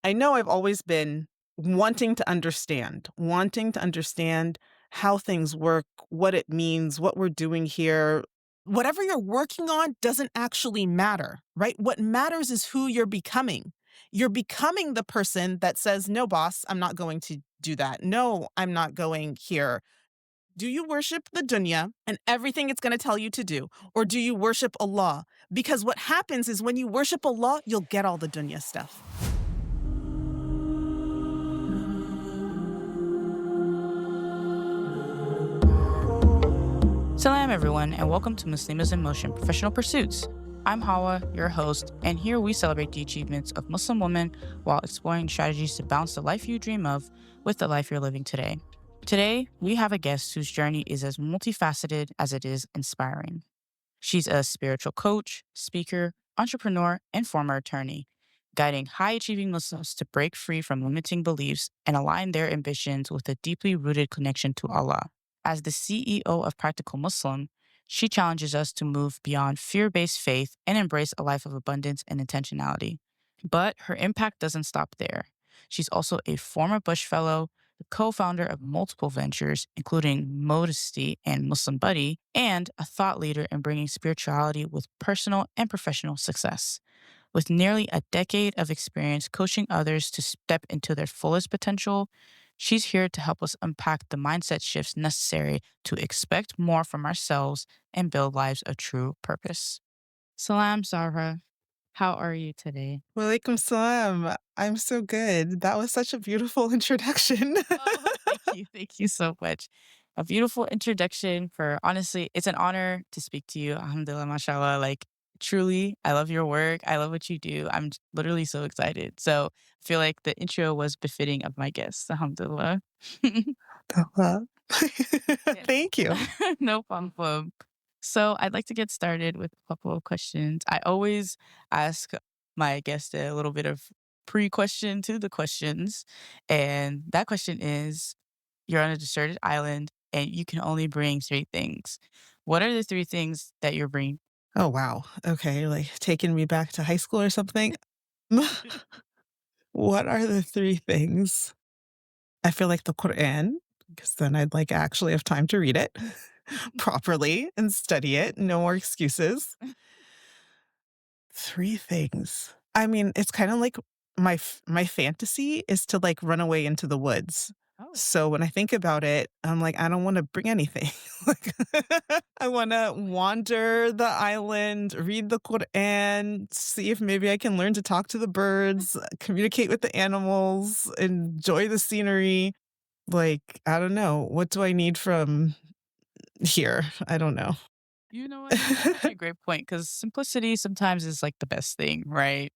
I know I've always been wanting to understand how things work, what it means, what we're doing here. Whatever you're working on doesn't actually matter, right? What matters is who you're becoming. You're becoming the person that says, no, boss, I'm not going to do that. No, I'm not going here. Do you worship the dunya and everything it's going to tell you to do? Or do you worship Allah? Because what happens is when you worship Allah, you'll get all the dunya stuff. Salam, everyone, and welcome to Muslims in Motion Professional Pursuits. I'm Hawa, your host, and here we celebrate the achievements of Muslim women while exploring strategies to balance the life you dream of with the life you're living today. Today, we have a guest whose journey is as multifaceted as it is inspiring. She's a spiritual coach, speaker, entrepreneur, and former attorney, guiding high-achieving Muslims to break free from limiting beliefs and align their ambitions with a deeply rooted connection to Allah. As the CEO of Practical Muslim, she challenges us to move beyond fear-based faith and embrace a life of abundance and intentionality. But her impact doesn't stop there. She's also a former Bush Fellow, the co-founder of multiple ventures, including Modesty and Muslim Buddy, and a thought leader in bringing spirituality with personal and professional success. With nearly a decade of experience coaching others to step into their fullest potential, she's here to help us unpack the mindset shifts necessary to expect more from ourselves and build lives of true purpose. Salam, Zahra. How are you today? Walaikum salam. I'm so good. That was such a beautiful introduction. Oh, thank you. Thank you so much. A beautiful introduction for honestly, it's an honor to speak to you. Alhamdulillah, mashallah. Like, truly, I love your work. I love what you do. I'm literally so excited. So I feel like the intro was befitting of my guest. Alhamdulillah. Allah. Yeah. Thank you. No problem. So I'd like to get started with a couple of questions. I always ask my guest a little bit of pre-question to the questions. And that question is, you're on a deserted island and you can only bring three things. What are the three things that you're bringing? Oh, wow. Okay. Like taking me back to high school or something. What are the three things? I feel like the Quran, because then I'd like actually have time to read it properly and study it. No more excuses. Three things. I mean, it's kind of like my fantasy is to like run away into the woods. Oh, So when I think about it, I'm like, I don't want to bring anything. Like, I want to wander the island, read the Quran, see if maybe I can learn to talk to the birds, communicate with the animals, enjoy the scenery. Like, I don't know. What do I need from here? I don't know. you know what? That's actually a great point because simplicity sometimes is like the best thing, right?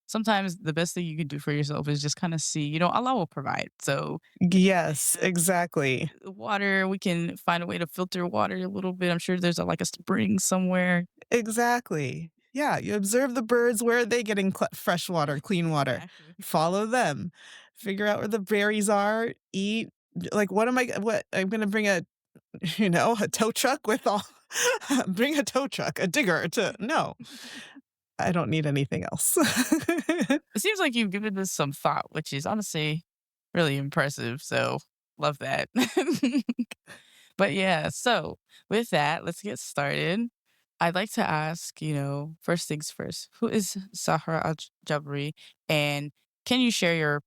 Sometimes the best thing you can do for yourself is just kind of see, Allah will provide. So Yes, exactly. water, we can find a way to filter water a little bit. I'm sure there's like a spring somewhere. Exactly. Yeah, you observe the birds. Where are they getting fresh water, clean water? Exactly. Follow them. Figure out where the berries are. Eat. Like, what? I'm going to bring a tow truck with all, bring a tow truck, a digger to, no, I don't need anything else. It seems like you've given this some thought, which is honestly really impressive. So love that. But yeah, so with that, let's get started. I'd like to ask, first things first, who is Sahra Al Jabri? And can you share your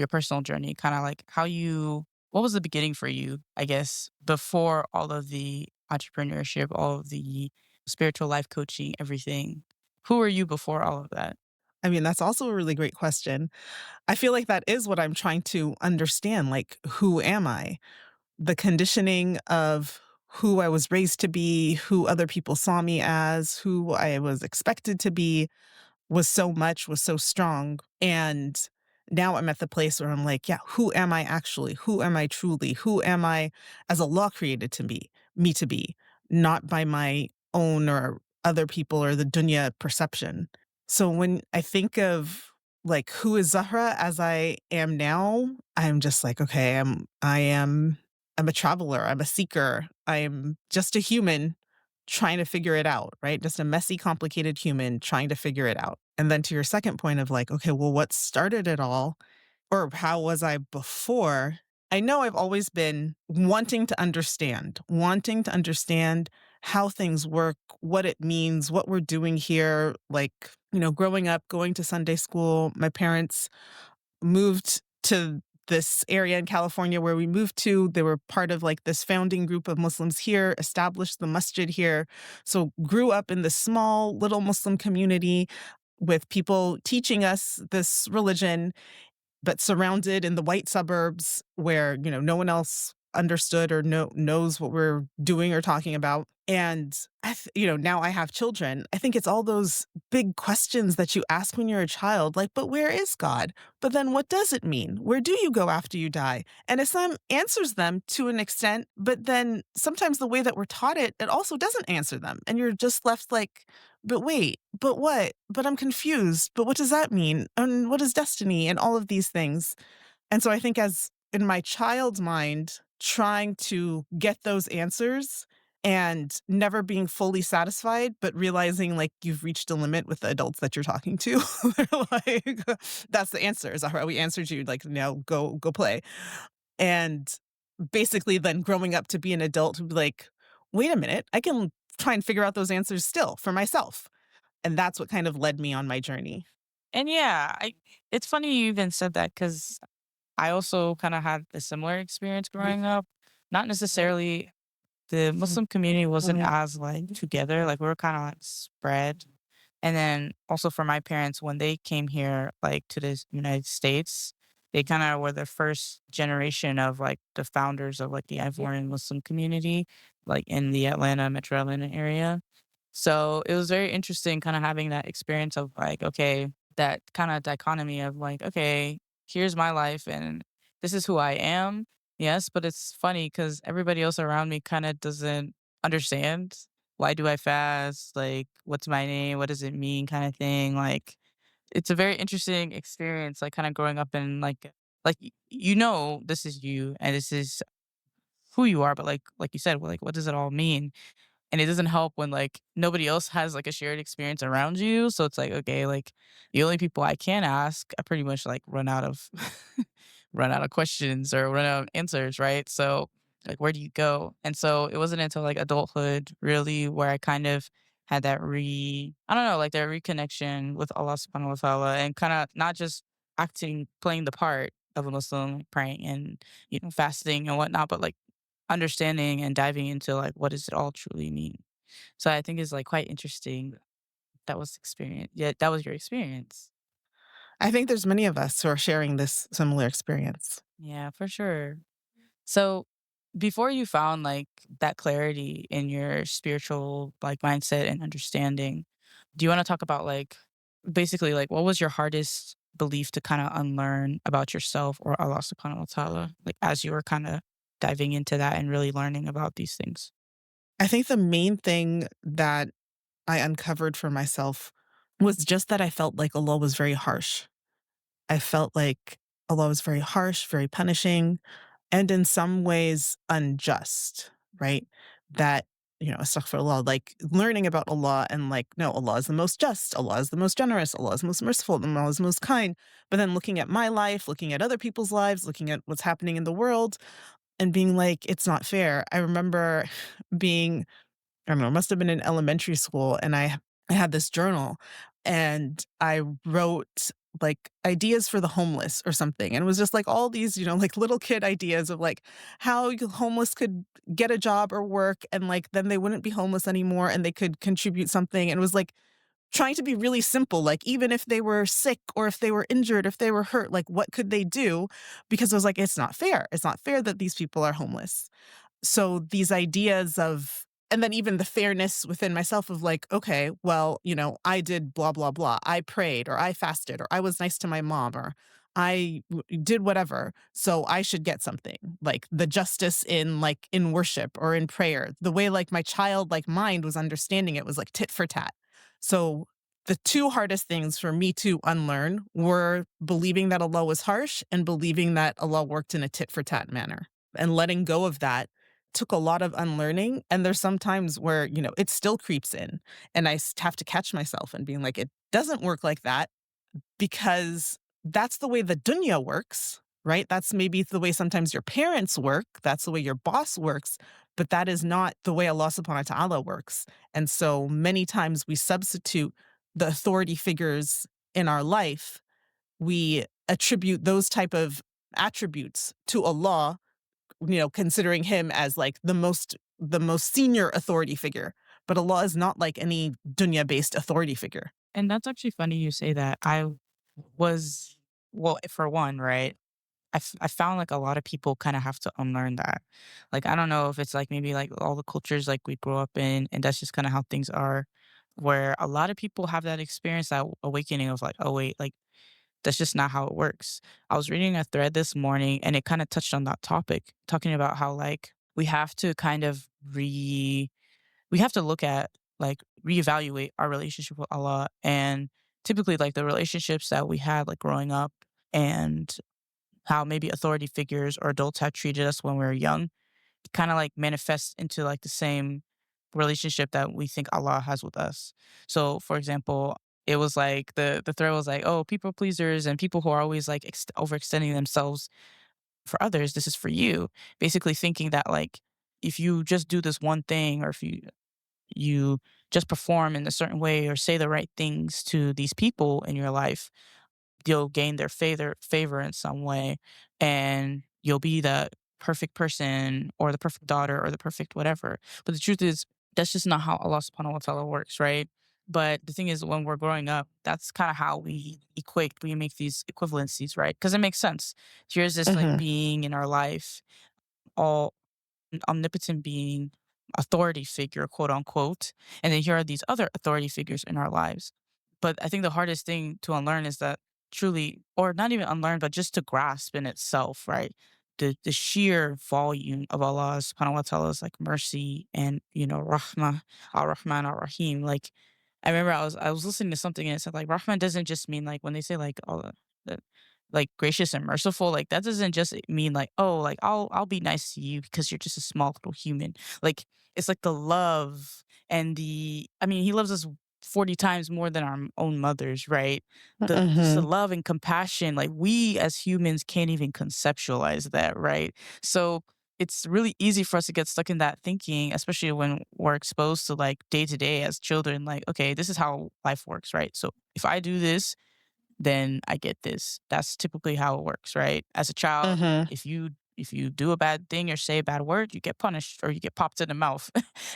personal journey? Kind of like what was the beginning for you, I guess, before all of the entrepreneurship, all of the spiritual life coaching, everything? Who were you before all of that? I mean, that's also a really great question. I feel like that is what I'm trying to understand. Like, who am I? The conditioning of who I was raised to be, who other people saw me as, who I was expected to be was so strong. And now I'm at the place where I'm like, yeah, who am I actually? Who am I truly? Who am I as Allah created to be, me to be, not by my own or other people or the dunya perception. So when I think of like who is Zahra as I am now, I'm just like, okay, I'm a traveler, I'm a seeker, I'm just a human trying to figure it out, right? Just a messy, complicated human trying to figure it out. And then to your second point of like, okay, well, what started it all? Or how was I before? I know I've always been wanting to understand how things work, what it means, what we're doing here. Like, growing up, going to Sunday school, my parents moved to this area in California where we moved to. They were part of like this founding group of Muslims here, established the masjid here. So grew up in this small little Muslim community with people teaching us this religion, but surrounded in the white suburbs where, no one else understood or knows what we're doing or talking about. And now I have children. I think it's all those big questions that you ask when you're a child, like, but where is God? But then what does it mean? Where do you go after you die? And Islam answers them to an extent, but then sometimes the way that we're taught it, it also doesn't answer them. And you're just left like, but wait, but what? But I'm confused. But what does that mean? And what is destiny? And all of these things. And so I think as in my child's mind, trying to get those answers and never being fully satisfied, but realizing like you've reached a limit with the adults that you're talking to. They're like, that's the answer. Zahra, we answered you. Like, now go play. And basically then growing up to be an adult who'd be like, wait a minute, I can try and figure out those answers still for myself. And that's what kind of led me on my journey. And yeah, it's funny you even said that because I also kind of had a similar experience growing up. Not necessarily the Muslim community wasn't as like together, like we were kind of like spread. And then also for my parents, when they came here, like to the United States, they kind of were the first generation of like the founders of like the Ivorian Muslim community, like in the Atlanta, Metro Atlanta area. So it was very interesting kind of having that experience of like, okay, that kind of dichotomy of like, okay, here's my life and this is who I am. Yes, but it's funny because everybody else around me kind of doesn't understand. Why do I fast? Like, what's my name? What does it mean? Kind of thing. Like, it's a very interesting experience, like kind of growing up and this is you and this is who you are, but like you said, well, like what does it all mean? And it doesn't help when, like, nobody else has, like, a shared experience around you, so it's like, okay, like, the only people I can ask, I pretty much, like, run out of run out of questions or run out of answers, right? So, like, where do you go? And so it wasn't until, like, adulthood really where I kind of had that I don't know, like, that reconnection with Allah Subhanahu wa Ta'ala and kinda not just playing the part of a Muslim, like, praying and, fasting and whatnot, but, like, understanding and diving into, like, what does it all truly mean? So I think it's, like, quite interesting. That was your experience. I think there's many of us who are sharing this similar experience. Yeah, for sure. So, before you found, like, that clarity in your spiritual, like, mindset and understanding, do you wanna talk about, like, basically, like, what was your hardest belief to kinda unlearn about yourself or Allah Subhanahu wa Ta'ala, like, as you were kinda diving into that and really learning about these things? I think the main thing that I uncovered for myself was just that I felt like Allah was very harsh. I felt like Allah was very harsh, very punishing, and in some ways unjust, right? That, astaghfirullah, like learning about Allah and like, no, Allah is the most just, Allah is the most generous, Allah is the most merciful, Allah is the most kind. But then looking at my life, looking at other people's lives, looking at what's happening in the world and being like, it's not fair. I remember being I don't know, it must have been in elementary school, and I had this journal, and I wrote, like, ideas for the homeless or something, and it was just, like, all these, like, little kid ideas of, like, how homeless could get a job or work, and, like, then they wouldn't be homeless anymore, and they could contribute something, and it was, like, trying to be really simple, like, even if they were sick or if they were injured, if they were hurt, like, what could they do? Because I was like, "It's not fair. It's not fair that these people are homeless." So these ideas of and then even the fairness within myself of like, okay, well, I did blah, blah, blah. I prayed or I fasted or I was nice to my mom or did whatever. So I should get something like the justice in like in worship or in prayer. The way like my child like mind was understanding it was like tit for tat. So the two hardest things for me to unlearn were believing that Allah was harsh and believing that Allah worked in a tit for tat manner and letting go of that took a lot of unlearning, and there's some times where, it still creeps in, and have to catch myself and being like, "It doesn't work like that," because that's the way the dunya works, right? That's maybe the way sometimes your parents work, that's the way your boss works, but that is not the way Allah Subhanahu wa Ta'ala works. And so many times we substitute the authority figures in our life, we attribute those type of attributes to Allah, considering him as like the most senior authority figure. But Allah is not like any dunya-based authority figure. And that's actually funny you say that. Was, well, for one, right? I found like a lot of people kind of have to unlearn that. Like, I don't know if it's like maybe like all the cultures like we grew up in, and that's just kind of how things are, where a lot of people have that experience, that awakening of like, oh, wait, like that's just not how it works. I was reading a thread this morning and it kind of touched on that topic, talking about how like we have to kind of we have to look at like reevaluate our relationship with Allah, and typically like the relationships that we had like growing up, and how maybe authority figures or adults have treated us when we were young kind of like manifests into like the same relationship that we think Allah has with us. So, for example, it was like the thread was like, oh, people pleasers and people who are always like overextending themselves for others. This is for you. Basically, thinking that like if you just do this one thing, or if you just perform in a certain way or say the right things to these people in your life, you'll gain their favor in some way, and you'll be the perfect person or the perfect daughter or the perfect whatever. But the truth is, that's just not how Allah subhanahu wa ta'ala works, right? But the thing is, when we're growing up, that's kind of how we make these equivalencies, right? Because it makes sense. Here's this like Mhm. being in our life, all omnipotent being, authority figure, quote unquote. And then here are these other authority figures in our lives. But I think the hardest thing to unlearn is that truly, or not even unlearn, but just to grasp in itself, right? The sheer volume of Allah subhanahu wa ta'ala's like mercy and, Rahmah, Ar Rahman, Ar Rahim. Like, I remember I was listening to something and it said like Rahman doesn't just mean like when they say like, oh, the, like gracious and merciful, like that doesn't just mean like, oh, like I'll be nice to you because you're just a small little human. Like, it's like the love and I mean, he loves us 40 times more than our own mothers, right? Just the Mhm. love and compassion, like we as humans can't even conceptualize that, right? So it's really easy for us to get stuck in that thinking, especially when we're exposed to like day to day as children, like, okay, this is how life works, right? So if I do this, then I get this. That's typically how it works, right? As a child, Mhm. if you do a bad thing or say a bad word, you get punished or you get popped in the mouth.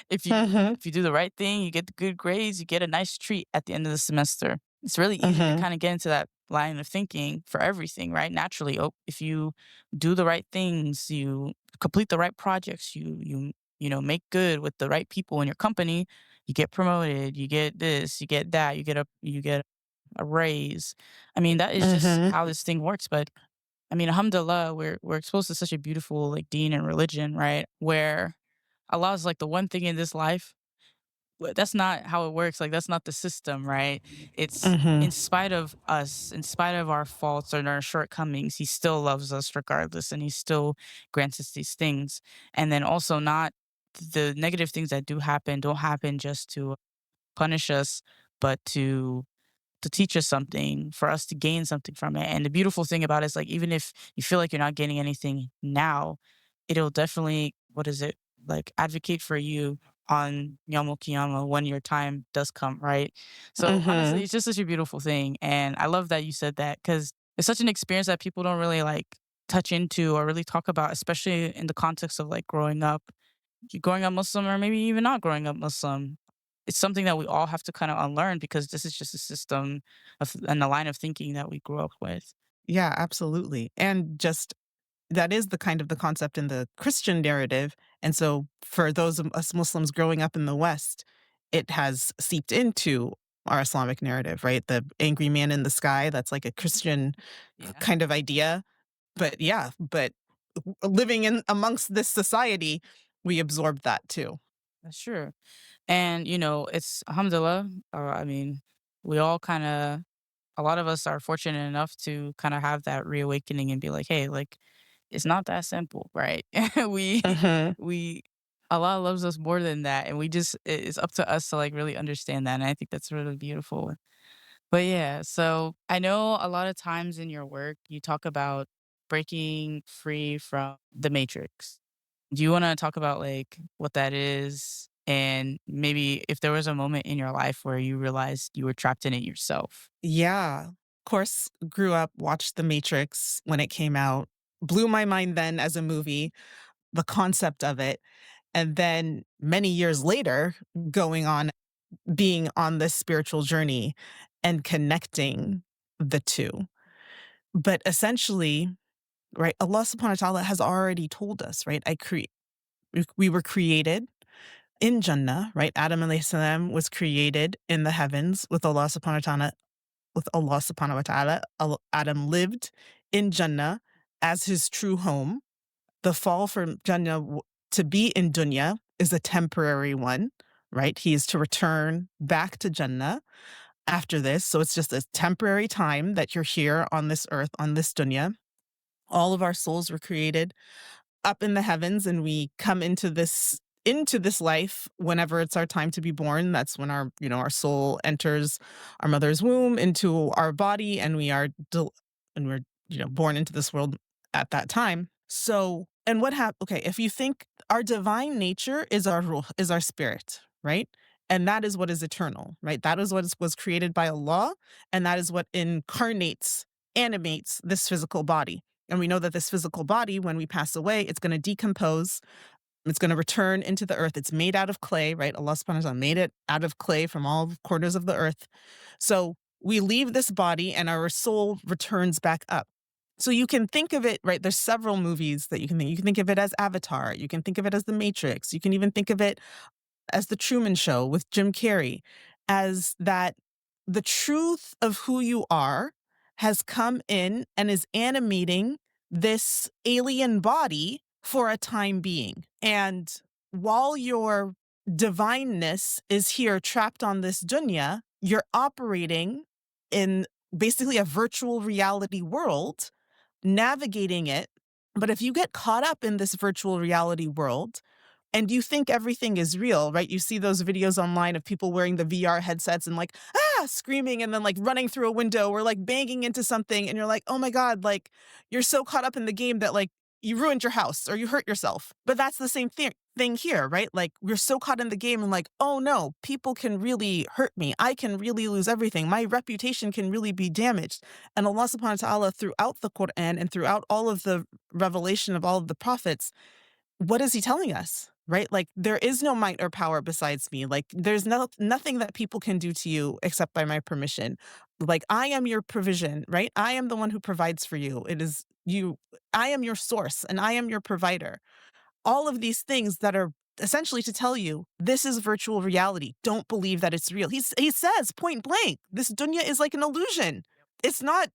if you Mhm. if you do the right thing, you get the good grades, you get a nice treat at the end of the semester. It's really easy to Mhm. kind of get into that line of thinking for everything, right? Naturally, oh, if you do the right things, you complete the right projects, make good with the right people in your company, you get promoted, you get this, you get that, you get a raise. I mean, that is just Mhm. how this thing works. But I mean, alhamdulillah, we're exposed to such a beautiful like deen and religion, right? Where Allah is like the one thing in this life. That's not how it works. Like that's not the system, right? It's Mhm. in spite of us, in spite of our faults and our shortcomings, He still loves us regardless, and He still grants us these things. And then also, not the negative things that do happen don't happen just to punish us, but to teach us something, for us to gain something from it. And the beautiful thing about it is like even if you feel like you're not getting anything now, it'll definitely, what is it? Like advocate for you on Yawmul Qiyamah when your time does come, right? So honestly, Mhm. it's just such a beautiful thing. And I love that you said that, because it's such an experience that people don't really like touch into or really talk about, especially in the context of like growing up Muslim, or maybe even not growing up Muslim. It's something that we all have to kind of unlearn, because this is just a system and a line of thinking that we grew up with. Yeah, absolutely. And just that is the concept in the Christian narrative, and so for those of us Muslims growing up in the West, it has seeped into our Islamic narrative, right? The angry man in the sky, that's like a Christian Yeah, kind of idea. But yeah, but living in amongst this society, we absorb that too. that's true. And, it's alhamdulillah. I mean, we all kind of, a lot of us are fortunate enough to kind of have that reawakening and be like, hey, like, it's not that simple, right? we Mhm. we Allah loves us more than that, and we just it's up to us to like really understand that. And I think that's really beautiful. But yeah, so I know a lot of times in your work you talk about breaking free from the matrix. Do you want to talk about like what that is, and maybe if there was a moment in your life where you realized you were trapped in it yourself? Yeah. Of course, grew up, watched The Matrix when it came out, blew my mind then as a movie, the concept of it. And then many years later, going on, being on this spiritual journey and connecting the two. But essentially, right, Allah subhanahu wa ta'ala has already told us, right? We were created in Jannah, right? Adam alayhi salam was created in the heavens with Allah subhanahu wa ta'ala. Adam lived in Jannah as his true home. The fall from Jannah to be in dunya is a temporary one, right? He is to return back to Jannah after this. So it's just a temporary time that you're here on this earth, on this dunya. All of our souls were created up in the heavens, and we come into this life whenever it's our time to be born. That's when our soul enters our mother's womb into our body, and and we're born into this world at that time. So, and what happened? Okay, if you think our divine nature is our ruh, is our spirit, right? And that is what is eternal, right? That is was created by Allah, and that is what animates this physical body. And we know that this physical body, when we pass away, it's going to decompose. It's going to return into the earth. It's made out of clay, right? Allah subhanahu wa ta'ala made it out of clay from all corners of the earth. So we leave this body and our soul returns back up. So you can think of it, right? There's several movies that you can think. You can think of it as Avatar. You can think of it as The Matrix. You can even think of it as The Truman Show with Jim Carrey, as that the truth of who you are has come in and is animating this alien body for a time being. And while your divineness is here trapped on this dunya, you're operating in basically a virtual reality world, navigating it. But if you get caught up in this virtual reality world, and you think everything is real, right? You see those videos online of people wearing the VR headsets and like, screaming and then like running through a window or like banging into something. And you're like, oh my God, like you're so caught up in the game that like you ruined your house or you hurt yourself. But that's the same thing here, right? Like we're so caught in the game and like, oh no, people can really hurt me. I can really lose everything. My reputation can really be damaged. And Allah subhanahu wa ta'ala throughout the Quran and throughout all of the revelation of all of the prophets, what is he telling us? Right? Like there is no might or power besides me. Like there's nothing that people can do to you except by my permission. Like I am your provision, right? I am the one who provides for you. It is you. I am your source and I am your provider. All of these things that are essentially to tell you this is virtual reality. Don't believe that it's real. He says point blank, this dunya is like an illusion. It's not,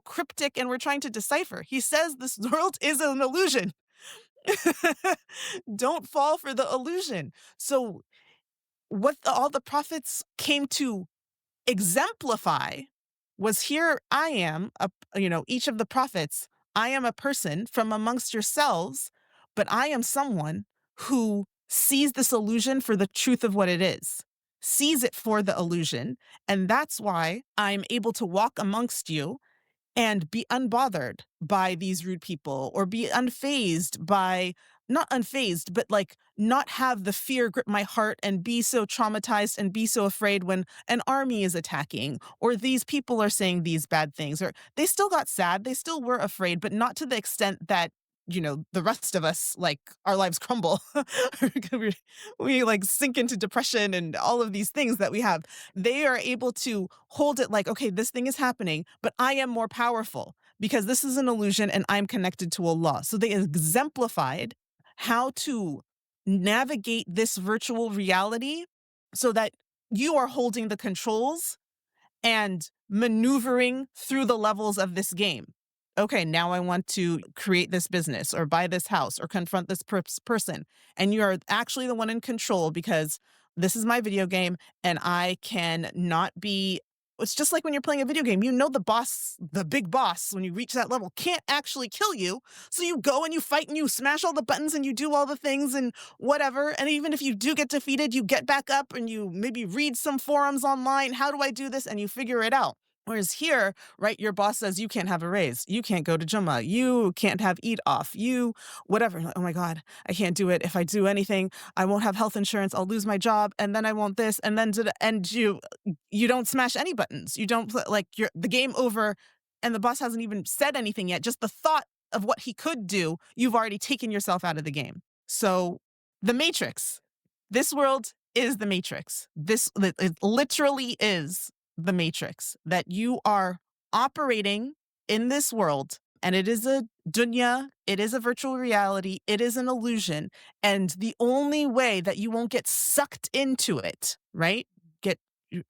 cryptic and we're trying to decipher. He says this world is an illusion. Don't fall for the illusion. So, what all the prophets came to exemplify was here I am, each of the prophets, I am a person from amongst yourselves, but I am someone who sees this illusion for the truth of what it is, sees it for the illusion. And that's why I'm able to walk amongst you and be unbothered by these rude people or be unfazed by not unfazed, but like not have the fear grip my heart and be so traumatized and be so afraid when an army is attacking or these people are saying these bad things, or they still got sad. They still were afraid, but not to the extent that, the rest of us, like our lives crumble. we like sink into depression and all of these things that we have. They are able to hold it like, okay, this thing is happening, but I am more powerful because this is an illusion and I'm connected to Allah. So they exemplified how to navigate this virtual reality so that you are holding the controls and maneuvering through the levels of this game. Okay, now I want to create this business or buy this house or confront this person. And you are actually the one in control because this is my video game and I can not be It's just like when you're playing a video game, you know the boss, the big boss, when you reach that level, can't actually kill you. So you go and you fight and you smash all the buttons and you do all the things and whatever. And even if you do get defeated, you get back up and you maybe read some forums online. How do I do this? And you figure it out. Whereas here, right, your boss says you can't have a raise, you can't go to Jummah, you can't have Eid off, you whatever. Like, oh my God, I can't do it. If I do anything, I won't have health insurance, I'll lose my job, and then I won't this, and then and you don't smash any buttons. You don't like you're the game over, and the boss hasn't even said anything yet. Just the thought of what he could do, you've already taken yourself out of the game. So the Matrix, this world is the Matrix. It literally is the Matrix, that you are operating in this world, and it is a dunya, it is a virtual reality, it is an illusion. And the only way that you won't get sucked into it, right? Get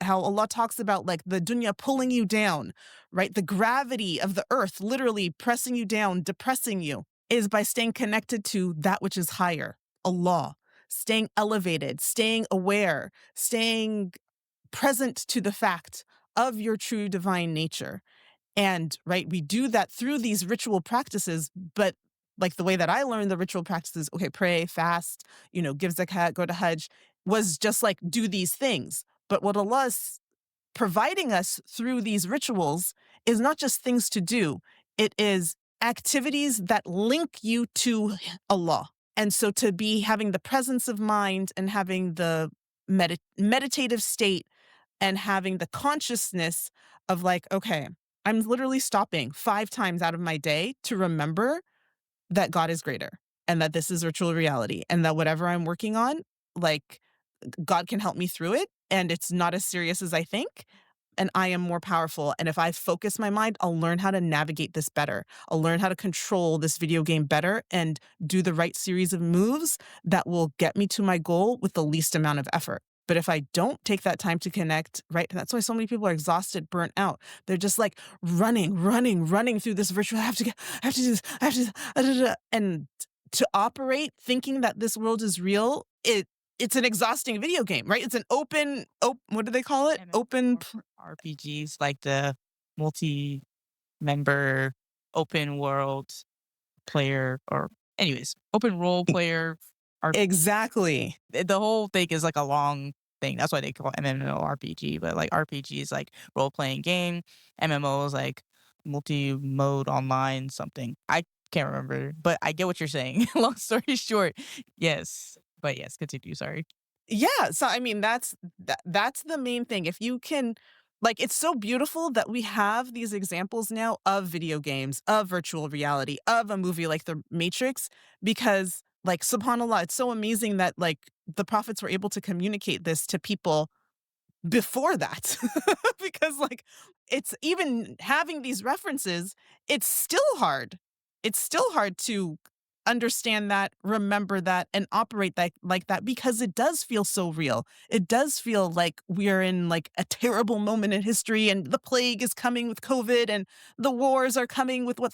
how Allah talks about like the dunya pulling you down, right? The gravity of the earth literally pressing you down, depressing you, is by staying connected to that which is higher, Allah, staying elevated, staying aware, staying present to the fact of your true divine nature. And right, we do that through these ritual practices, but like the way that I learned the ritual practices, okay, pray, fast, give zakat, go to Hajj, was just like do these things. But what Allah is providing us through these rituals is not just things to do, it is activities that link you to Allah. And so to be having the presence of mind and having the meditative state and having the consciousness of like, okay, I'm literally stopping 5 times out of my day to remember that God is greater and that this is virtual reality and that whatever I'm working on, like God can help me through it and it's not as serious as I think. And I am more powerful. And if I focus my mind, I'll learn how to navigate this better. I'll learn how to control this video game better and do the right series of moves that will get me to my goal with the least amount of effort. But if I don't take that time to connect, right? That's why so many people are exhausted, burnt out. They're just like running through this virtual. I have to do this. I have to, and to operate thinking that this world is real, it's an exhausting video game, right? It's an what do they call it? RPGs, like the multi-member open world player, or anyways, open role player. Exactly. The whole thing is like a long thing. That's why they call it MMORPG. But like RPG is like role playing game. MMO is like multi mode online something. I can't remember, but I get what you're saying. Long story short, yes. But yes, continue. Sorry. Yeah, so I mean that's the main thing. If you can like it's so beautiful that we have these examples now of video games, of virtual reality, of a movie like The Matrix because like subhanallah, it's so amazing that like the prophets were able to communicate this to people before that because like it's even having these references, it's still hard. It's still hard to understand that, remember that, and operate like that because it does feel so real. It does feel like we are in like a terrible moment in history and the plague is coming with COVID and the wars are coming with what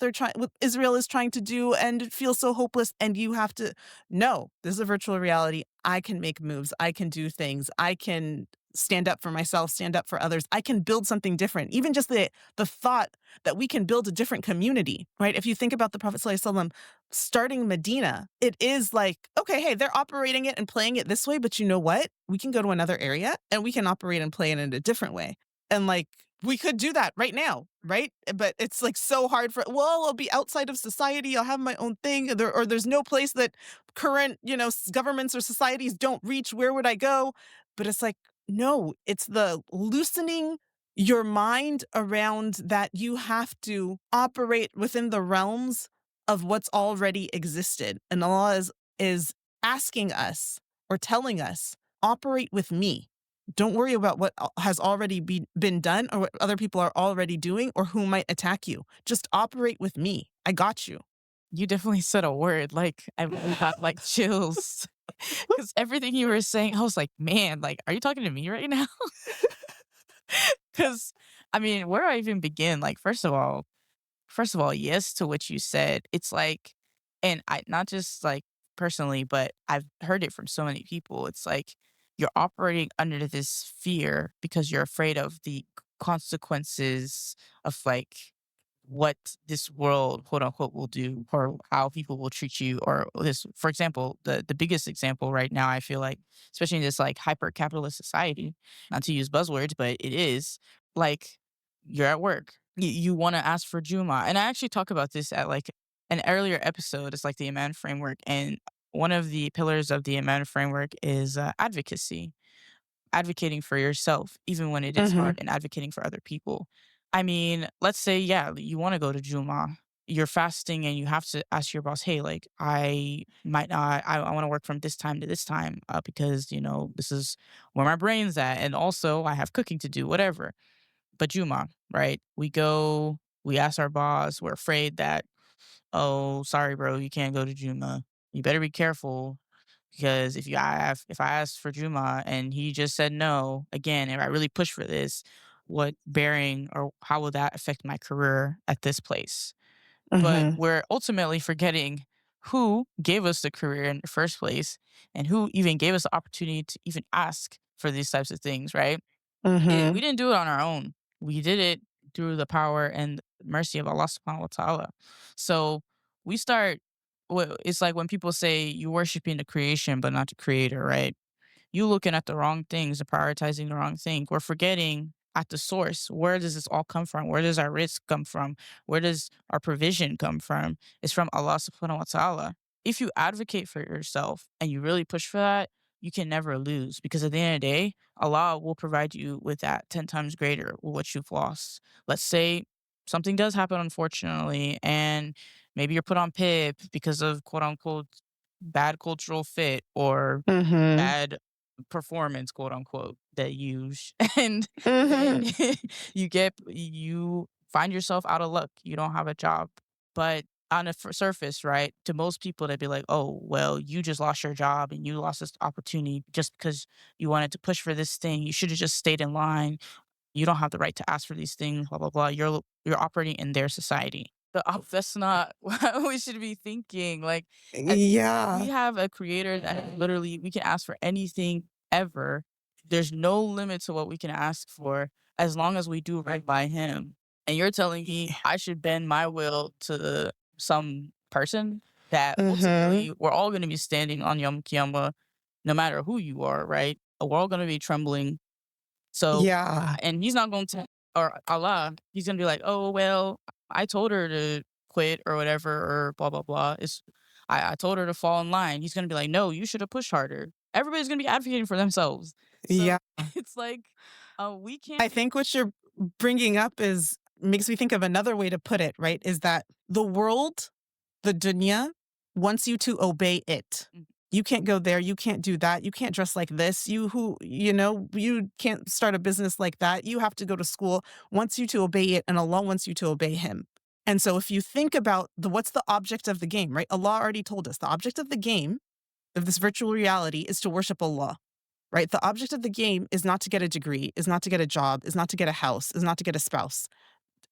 Israel is trying to do and it feels so hopeless and you have to no, this is a virtual reality. I can make moves. I can do things. I can stand up for myself, stand up for others. I can build something different. Even just the thought that we can build a different community, right? If you think about the Prophet ﷺ starting Medina, it is like, okay, hey, they're operating it and playing it this way, but you know what? We can go to another area and we can operate and play it in a different way. And like, we could do that right now, right? But it's like so hard well, I'll be outside of society. I'll have my own thing. Or there's no place that current, governments or societies don't reach. Where would I go? But it's like, no, it's the loosening your mind around that you have to operate within the realms of what's already existed. And Allah is asking us or telling us, operate with me. Don't worry about what has already been done or what other people are already doing or who might attack you. Just operate with me. I got you. You definitely said a word. Like I really got like chills because everything you were saying, I was like, man, like, are you talking to me right now? Because I mean, where do I even begin? Like, first of all, yes to what you said. It's like, and I not just like personally, but I've heard it from so many people. It's like you're operating under this fear because you're afraid of the consequences of like what this world, quote unquote, will do or how people will treat you. Or this, for example, the biggest example right now, I feel like, especially in this like hyper capitalist society, not to use buzzwords, but it is like you're at work. You want to ask for Juma. And I actually talk about this at like an earlier episode. It's like the Aman framework. And one of the pillars of the Aman framework is advocacy, advocating for yourself, even when it is hard, Mhm. and advocating for other people. I mean, let's say, yeah, you want to go to Juma, you're fasting, and you have to ask your boss, hey, like, I might not, I want to work from this time to this time because, this is where my brain's at. And also, I have cooking to do, whatever. But Juma, right? We go, we ask our boss, we're afraid that, oh, sorry, bro, you can't go to Juma. You better be careful because if I asked for Juma and he just said no, again, if I really push for this, what bearing or how will that affect my career at this place? But Mhm. we're ultimately forgetting who gave us the career in the first place and who even gave us the opportunity to even ask for these types of things, right? We Mhm. didn't do it on our own. We did it through the power and mercy of Allah subhanahu wa ta'ala. So we start, it's like when people say you're worshiping the creation, but not the creator, right? You looking at the wrong things and prioritizing the wrong thing. We're forgetting at the source. Where does this all come from? Where does our risk come from? Where does our provision come from? It's from Allah subhanahu wa ta'ala. If you advocate for yourself and you really push for that, you can never lose because at the end of the day, Allah will provide you with that 10 times greater with what you've lost. Let's say something does happen, unfortunately, and maybe you're put on PIP because of quote unquote bad cultural fit or Mhm. bad performance, quote unquote, that you and then Mhm. you find yourself out of luck. You don't have a job. But on the surface, right, to most people, they'd be like, oh, well, you just lost your job and you lost this opportunity just because you wanted to push for this thing. You should have just stayed in line. You don't have the right to ask for these things, blah, blah, blah. You're operating in their society. But that's not what we should be thinking. Like, at, we Yeah. have a creator that literally we can ask for anything ever. There's no limit to what we can ask for as long as we do right by him. And you're telling me I should bend my will to some person that Mhm. ultimately we're all going to be standing on Yom Kippur, no matter who you are, right? We're all going to be trembling so, Yeah. and he's not going to, or Allah, he's going to be like, oh, well, I told her to quit or whatever, or blah, blah, blah. I told her to fall in line. He's going to be like, no, you should have pushed harder. Everybody's going to be advocating for themselves. So Yeah. it's like, we can't. I think what you're bringing up is makes me think of another way to put it, right? Is that the world, the dunya, wants you to obey it. Mm, You can't go there. You can't do that. You can't dress like this. You can't start a business like that. You have to go to school. Wants you to obey it, and Allah wants you to obey Him. And so, if you think about what's the object of the game, right? Allah already told us the object of the game of this virtual reality is to worship Allah, right? The object of the game is not to get a degree, is not to get a job, is not to get a house, is not to get a spouse.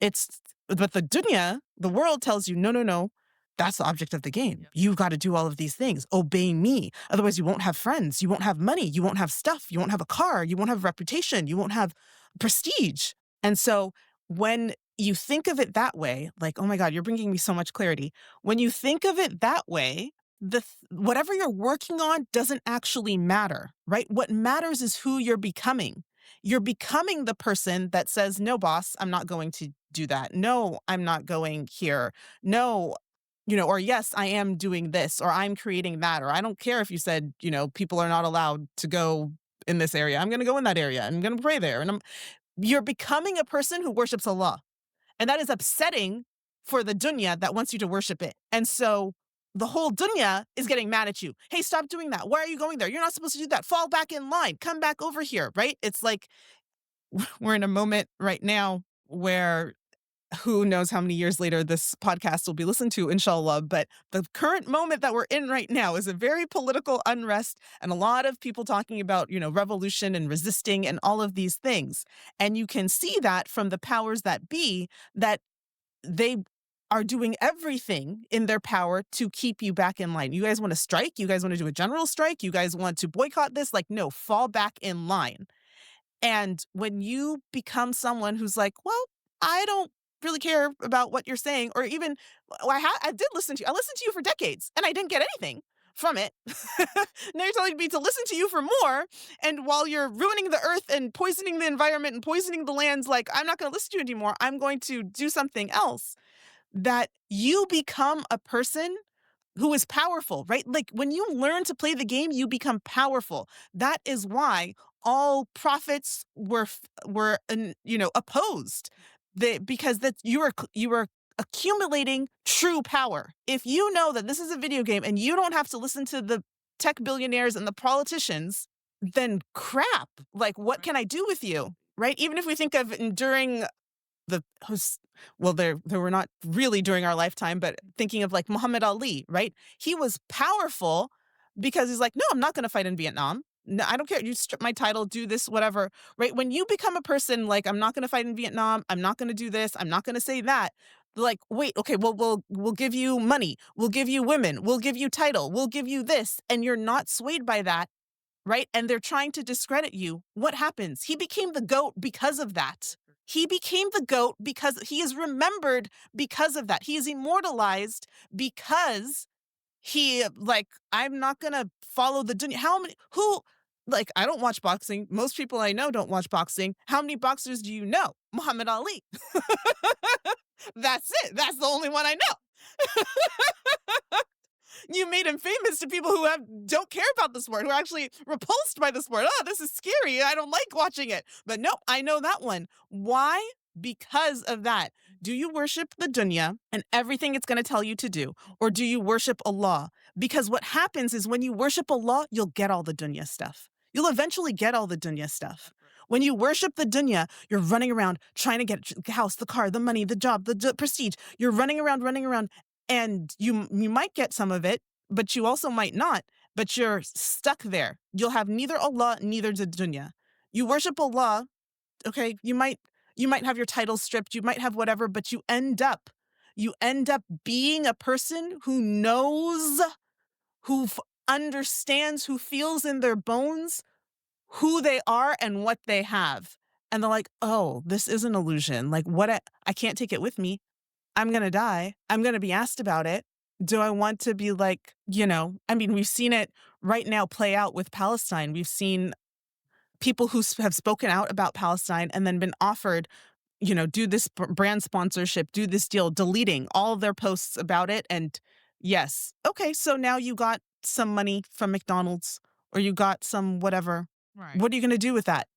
It's but the dunya, the world tells you, no, no, no. That's the object of the game. yep, You've got to do all of these things. Obey me. Otherwise, you won't have friends. You won't have money. You won't have stuff. You won't have a car. You won't have reputation. You won't have prestige. And so when you think of it that way, like, oh my God, you're bringing me so much clarity. When you think of it that way, whatever you're working on doesn't actually matter, right? What matters is who you're becoming. You're becoming the person that says, no, boss, I'm not going to do that. No, I'm not going here. No, or yes, I am doing this, or I'm creating that, or I don't care if you said, people are not allowed to go in this area. I'm going to go in that area. I'm going to pray there. And you're becoming a person who worships Allah. And that is upsetting for the dunya that wants you to worship it. And so the whole dunya is getting mad at you. Hey, stop doing that. Why are you going there? You're not supposed to do that. Fall back in line. Come back over here, right? It's like we're in a moment right now where who knows how many years later this podcast will be listened to, inshallah. But the current moment that we're in right now is a very political unrest and a lot of people talking about, revolution and resisting and all of these things. And you can see that from the powers that be, that they are doing everything in their power to keep you back in line. You guys want to strike? You guys want to do a general strike? You guys want to boycott this? Like, no, fall back in line. And when you become someone who's like, well, I don't really care about what you're saying, or even I did listen to you. I listened to you for decades and I didn't get anything from it. Now you're telling me to listen to you for more. And while you're ruining the earth and poisoning the environment and poisoning the lands, like, I'm not going to listen to you anymore. I'm going to do something else. That you become a person who is powerful, right? Like when you learn to play the game, you become powerful. That is why all prophets opposed. Because that you are accumulating true power. If you know that this is a video game and you don't have to listen to the tech billionaires and the politicians, then crap. Like what can I do with you? Right? Even if we think of enduring the who's well, they were not really during our lifetime, but thinking of like Muhammad Ali, right? He was powerful because he's like, no, I'm not going to fight in Vietnam. No, I don't care. You strip my title, do this, whatever, right? When you become a person like, I'm not going to fight in Vietnam, I'm not going to do this, I'm not going to say that. Like, wait, okay, well, we'll give you money, we'll give you women, we'll give you title, we'll give you this, and you're not swayed by that, right? And they're trying to discredit you. What happens? He became the GOAT because of that. He became the GOAT because he is remembered because of that. He is immortalized because I'm not going to follow the dunya. I don't watch boxing. Most people I know don't watch boxing. How many boxers do you know? Muhammad Ali. That's it. That's the only one I know. You made him famous to people who don't care about the sport, who are actually repulsed by the sport. Oh, this is scary. I don't like watching it. But no, I know that one. Why? Because of that. Do you worship the dunya and everything it's going to tell you to do? Or do you worship Allah? Because what happens is when you worship Allah, you'll get all the dunya stuff. You'll eventually get all the dunya stuff. When you worship the dunya, you're running around trying to get the house, the car, the money, the job, the prestige. You're running around, and you might get some of it, but you also might not. But you're stuck there. You'll have neither Allah, neither the dunya. You worship Allah, okay? You might have your titles stripped, you might have whatever, but you end up being a person who knows, understands, who feels in their bones who they are and what they have. And they're like, oh, this is an illusion. Like I can't take it with me. I'm going to die. I'm going to be asked about it. Do I want to be like, I mean, we've seen it right now play out with Palestine. We've seen people who have spoken out about Palestine and then been offered, do this brand sponsorship, do this deal, deleting all of their posts about it. And yes, okay, so now you got some money from McDonald's or you got some whatever. Right. What are you going to do with that?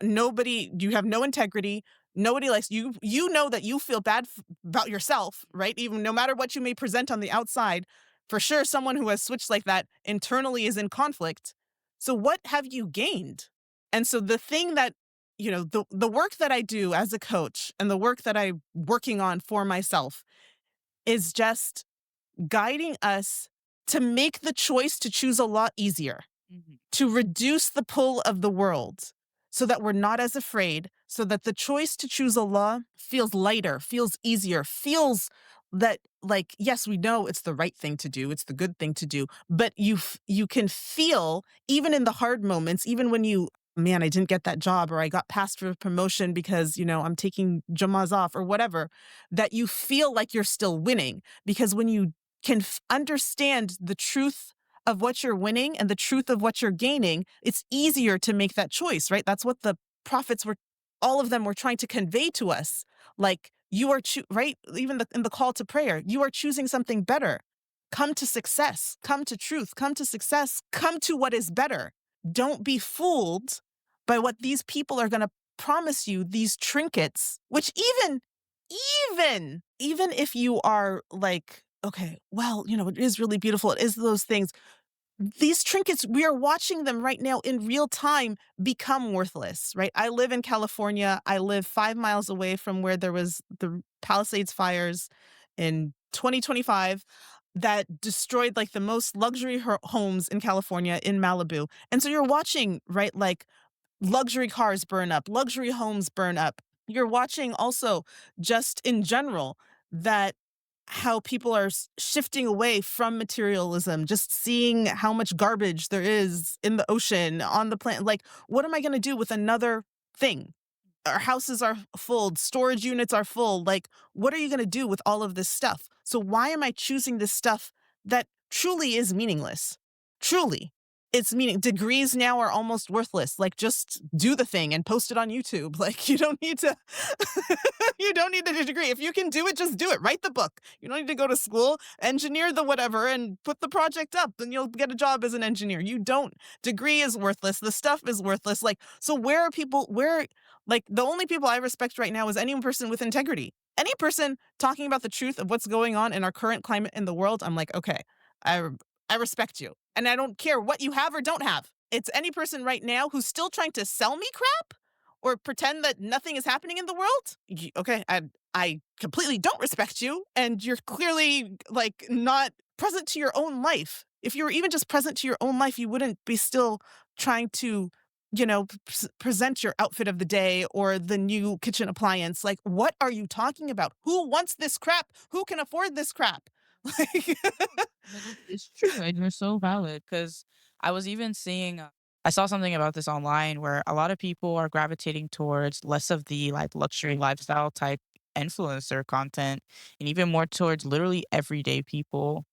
Nobody, you have no integrity. Nobody likes you. You know that you feel bad about yourself, right? Even no matter what you may present on the outside, for sure, someone who has switched like that internally is in conflict. So what have you gained? And so the thing that, the work that I do as a coach and the work that I'm working on for myself is just guiding us to make the choice to choose a lot easier, to reduce the pull of the world so that we're not as afraid, so that the choice to choose Allah feels lighter, feels easier, feels that like, yes, we know it's the right thing to do, it's the good thing to do, but you can feel even in the hard moments, even when man, I didn't get that job or I got passed for a promotion because, I'm taking Jamaz off or whatever, that you feel like you're still winning because when you can understand the truth of what you're winning and the truth of what you're gaining, it's easier to make that choice, right? That's what the prophets all of them were trying to convey to us. Like you are, right? Even in the call to prayer, you are choosing something better. Come to success, come to truth, come to success, come to what is better. Don't be fooled by what these people are going to promise you, these trinkets, which even if you are like, okay, well, it is really beautiful. It is those things. These trinkets, we are watching them right now in real time become worthless, right? I live in California. I live 5 miles away from where there was the Palisades fires in 2025 that destroyed like the most luxury homes in California in Malibu. And so you're watching, right, like luxury cars burn up, luxury homes burn up. You're watching also just in general that how people are shifting away from materialism, just seeing how much garbage there is in the ocean, on the planet. Like, what am I going to do with another thing? Our houses are full, storage units are full. Like, what are you going to do with all of this stuff? So, why am I choosing this stuff that truly is meaningless? Truly. It's meaning degrees now are almost worthless. Like, just do the thing and post it on YouTube. Like, you don't need to you don't need the degree. If you can do it, just do it. Write the book. You don't need to go to school, engineer the whatever, and put the project up, and you'll get a job as an engineer. You don't. Degree is worthless. The stuff is worthless. Like, so where are people, like, the only people I respect right now is any person with integrity. Any person talking about the truth of what's going on in our current climate in the world, I'm like, okay, I, I respect you. And I don't care what you have or don't have. It's any person right now who's still trying to sell me crap or pretend that nothing is happening in the world. Okay, I completely don't respect you, and you're clearly like not present to your own life. If you were even just present to your own life, you wouldn't be still trying to, present your outfit of the day or the new kitchen appliance. Like, what are you talking about? Who wants this crap? Who can afford this crap? Like, No, it's true, and you're so valid. Because I was even seeing, I saw something about this online where a lot of people are gravitating towards less of the like luxury lifestyle type influencer content and even more towards literally everyday people.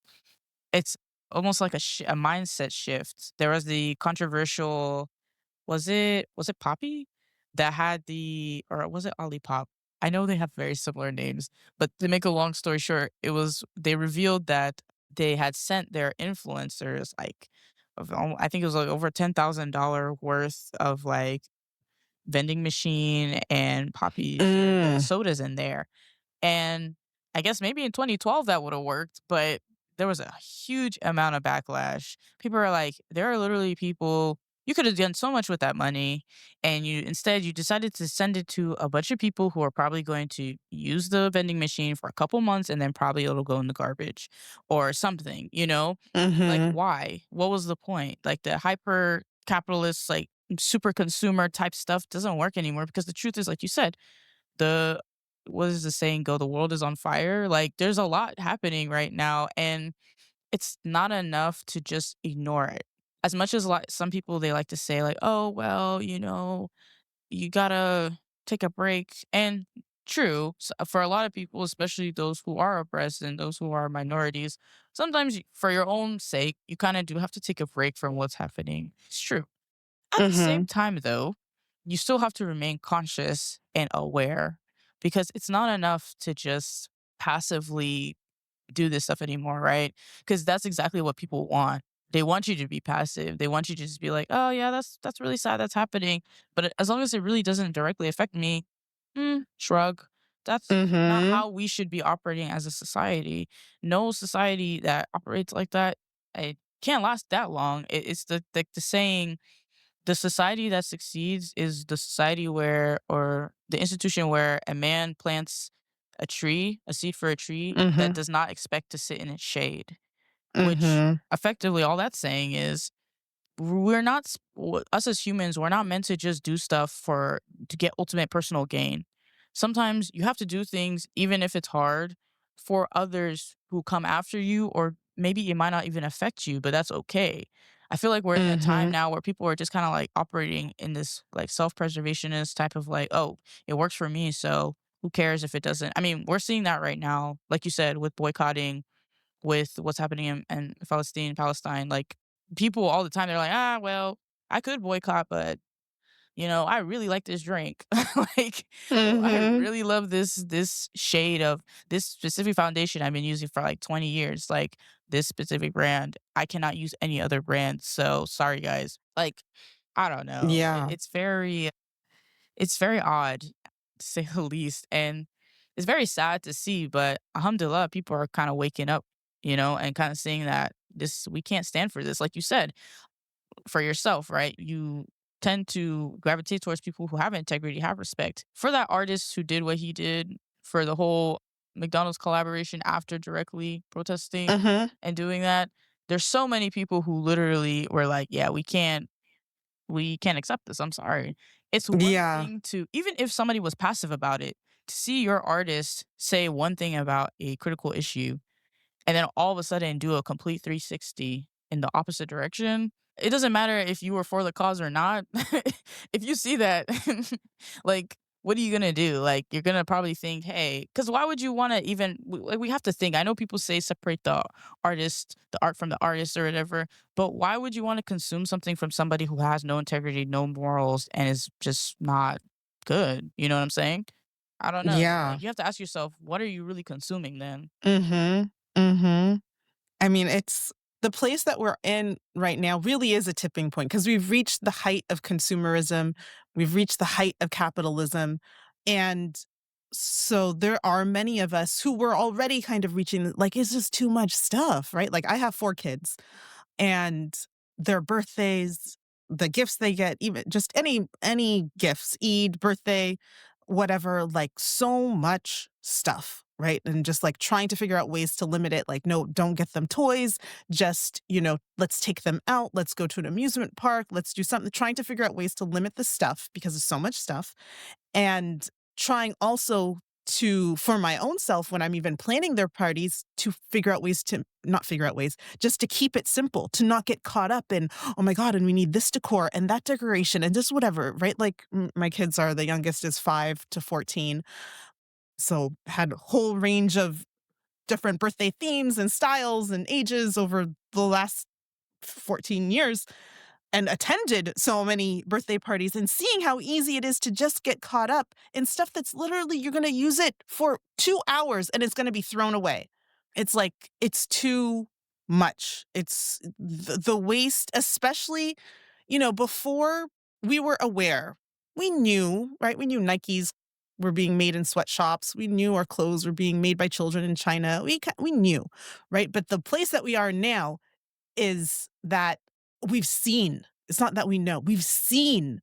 It's almost like a mindset shift. There was the controversial, was it Poppy? That had the, or was it Olipop? I know they have very similar names, but to make a long story short, it was they revealed that they had sent their influencers like I think it was like over $10,000 worth of like vending machine and Poppy's mm, sodas in there. And I guess maybe in 2012 that would have worked, but there was a huge amount of backlash. People are like, there are literally people you could have done so much with that money, and you decided to send it to a bunch of people who are probably going to use the vending machine for a couple months and then probably it'll go in the garbage or something, you know? Like mm-hmm, why? What was the point? Like the hyper capitalist, like super consumer type stuff doesn't work anymore because the truth is, like you said, the what is the saying go? The world is on fire. Like there's a lot happening right now, and it's not enough to just ignore it. As much as some people they like to say like, oh well, you gotta take a break. And true, for a lot of people, especially those who are oppressed and those who are minorities, sometimes for your own sake, you kind of do have to take a break from what's happening. It's true. At the mm-hmm, same time, though, you still have to remain conscious and aware because it's not enough to just passively do this stuff anymore, right? Because that's exactly what people want. They want you to be passive. They want you to just be like, "Oh yeah, that's really sad. That's happening." But as long as it really doesn't directly affect me, shrug. That's not mm-hmm, how we should be operating as a society. No society that operates like that, it can't last that long. It's the saying the society that succeeds is the society where or the institution where a man plants a tree, a seed for a tree that mm-hmm, does not expect to sit in its shade, which mm-hmm, effectively all that's saying is we're not us as humans, we're not meant to just do stuff for to get ultimate personal gain. Sometimes you have to do things even if it's hard for others who come after you, or maybe it might not even affect you, but that's okay. I feel like we're in a time mm-hmm, now where people are just kind of like operating in this like self-preservationist type of like, oh, it works for me, so who cares if it doesn't. I mean, we're seeing that right now, like you said, with boycotting, with what's happening in Palestine, like, people all the time, they're like, "Ah, well, I could boycott, but, I really like this drink." Like, "Oh, I mm-hmm, really love this shade of this specific foundation I've been using for, like, 20 years, like, this specific brand. I cannot use any other brand, so sorry, guys." Like, I don't know. yeah, It's very odd, to say the least, and it's very sad to see, but alhamdulillah, people are kinda waking up, and kinda seeing that this we can't stand for this. Like you said, for yourself, right? You tend to gravitate towards people who have integrity, have respect. For that artist who did what he did, for the whole McDonald's collaboration after directly protesting mm-hmm, and doing that, there's so many people who literally were like, "Yeah, we can't accept this. I'm sorry." It's one yeah, thing to even if somebody was passive about it, to see your artist say one thing about a critical issue and then all of a sudden do a complete 360 in the opposite direction. It doesn't matter if you were for the cause or not. If you see that, like, what are you gonna do? Like, you're gonna probably think, hey, because why would you want to even? Like, we have to think. I know people say separate the the art from the artist or whatever, but why would you want to consume something from somebody who has no integrity, no morals, and is just not good? You know what I'm saying? I don't know. Yeah. Like, you have to ask yourself, what are you really consuming then? Mhm. Mhm. I mean, it's the place that we're in right now really is a tipping point because we've reached the height of consumerism, we've reached the height of capitalism, and so there are many of us who were already kind of reaching like, it's just too much stuff, right? Like, I have 4 kids and their birthdays, the gifts they get, even just any gifts, Eid, birthday, whatever, like so much stuff, right? And just like trying to figure out ways to limit it. Like, no, don't get them toys. Just, let's take them out. Let's go to an amusement park. Let's do something. Trying to figure out ways to limit the stuff because there's so much stuff and trying also to for my own self when I'm even planning their parties to figure out ways to not figure out ways just to keep it simple, to not get caught up in, oh my god, and we need this decor and that decoration and just whatever, right? Like my kids are, the youngest is 5 to 14, so had a whole range of different birthday themes and styles and ages over the last 14 years and attended so many birthday parties and seeing how easy it is to just get caught up in stuff that's literally you're going to use it for 2 hours and it's going to be thrown away. It's like it's too much. It's the waste, especially, before we were aware. We knew, right? We knew Nikes were being made in sweatshops. We knew our clothes were being made by children in China. We knew, right? But the place that we are now is that we've seen, it's not that we know, we've seen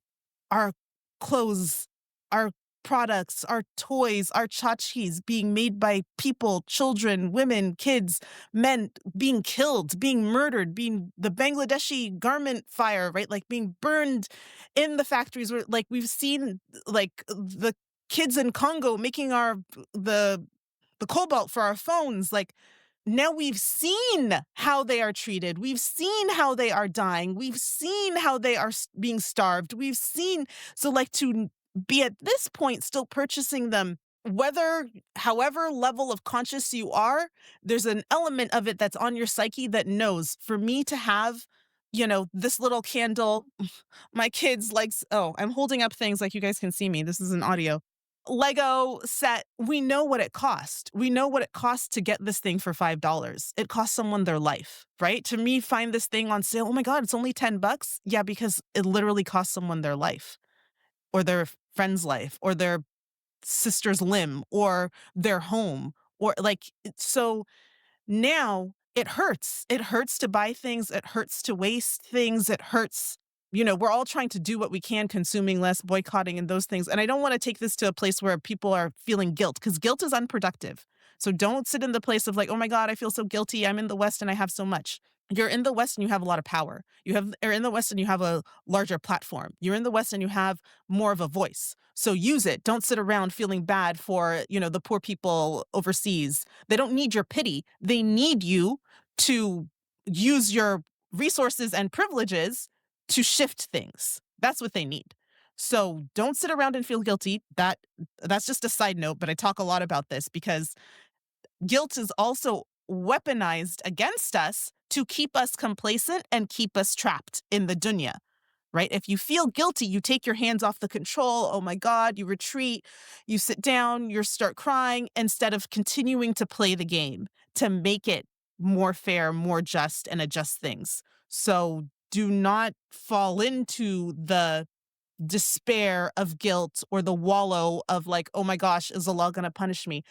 our clothes, our products, our toys, our tchotchkes being made by people, children, women, kids, men being killed, being murdered, being the Bangladeshi garment fire, right? Like being burned in the factories where like we've seen like the kids in Congo making the the cobalt for our phones, like now we've seen how they are treated. We've seen how they are dying. We've seen how they are being starved. We've seen, so like to be at this point still purchasing them, whether, however level of conscious you are, there's an element of it that's on your psyche that knows for me to have, this little candle, my kids likes, oh, I'm holding up things like you guys can see me. This is an audio. Lego set, we know what it cost. We know what it costs to get this thing for $5. It cost someone their life, right? To me, find this thing on sale. Oh my God, it's only $10. Yeah, because it literally cost someone their life or their friend's life or their sister's limb or their home or like, so now it hurts. It hurts to buy things. It hurts to waste things. It hurts. We're all trying to do what we can, consuming less, boycotting, and those things. And I don't want to take this to a place where people are feeling guilt because guilt is unproductive. So don't sit in the place of like, oh my God, I feel so guilty. I'm in the West and I have so much. You're in the West and you have a lot of power. Are in the West and you have a larger platform. You're in the West and you have more of a voice. So use it. Don't sit around feeling bad for, the poor people overseas. They don't need your pity. They need you to use your resources and privileges to shift things. That's what they need. So don't sit around and feel guilty. That's just a side note, but I talk a lot about this because guilt is also weaponized against us to keep us complacent and keep us trapped in the dunya, right? If you feel guilty, you take your hands off the control. Oh my God, you retreat, you sit down, you start crying instead of continuing to play the game to make it more fair, more just, and adjust things. So do not fall into the despair of guilt or the wallow of like, oh my gosh, is Allah going to punish me?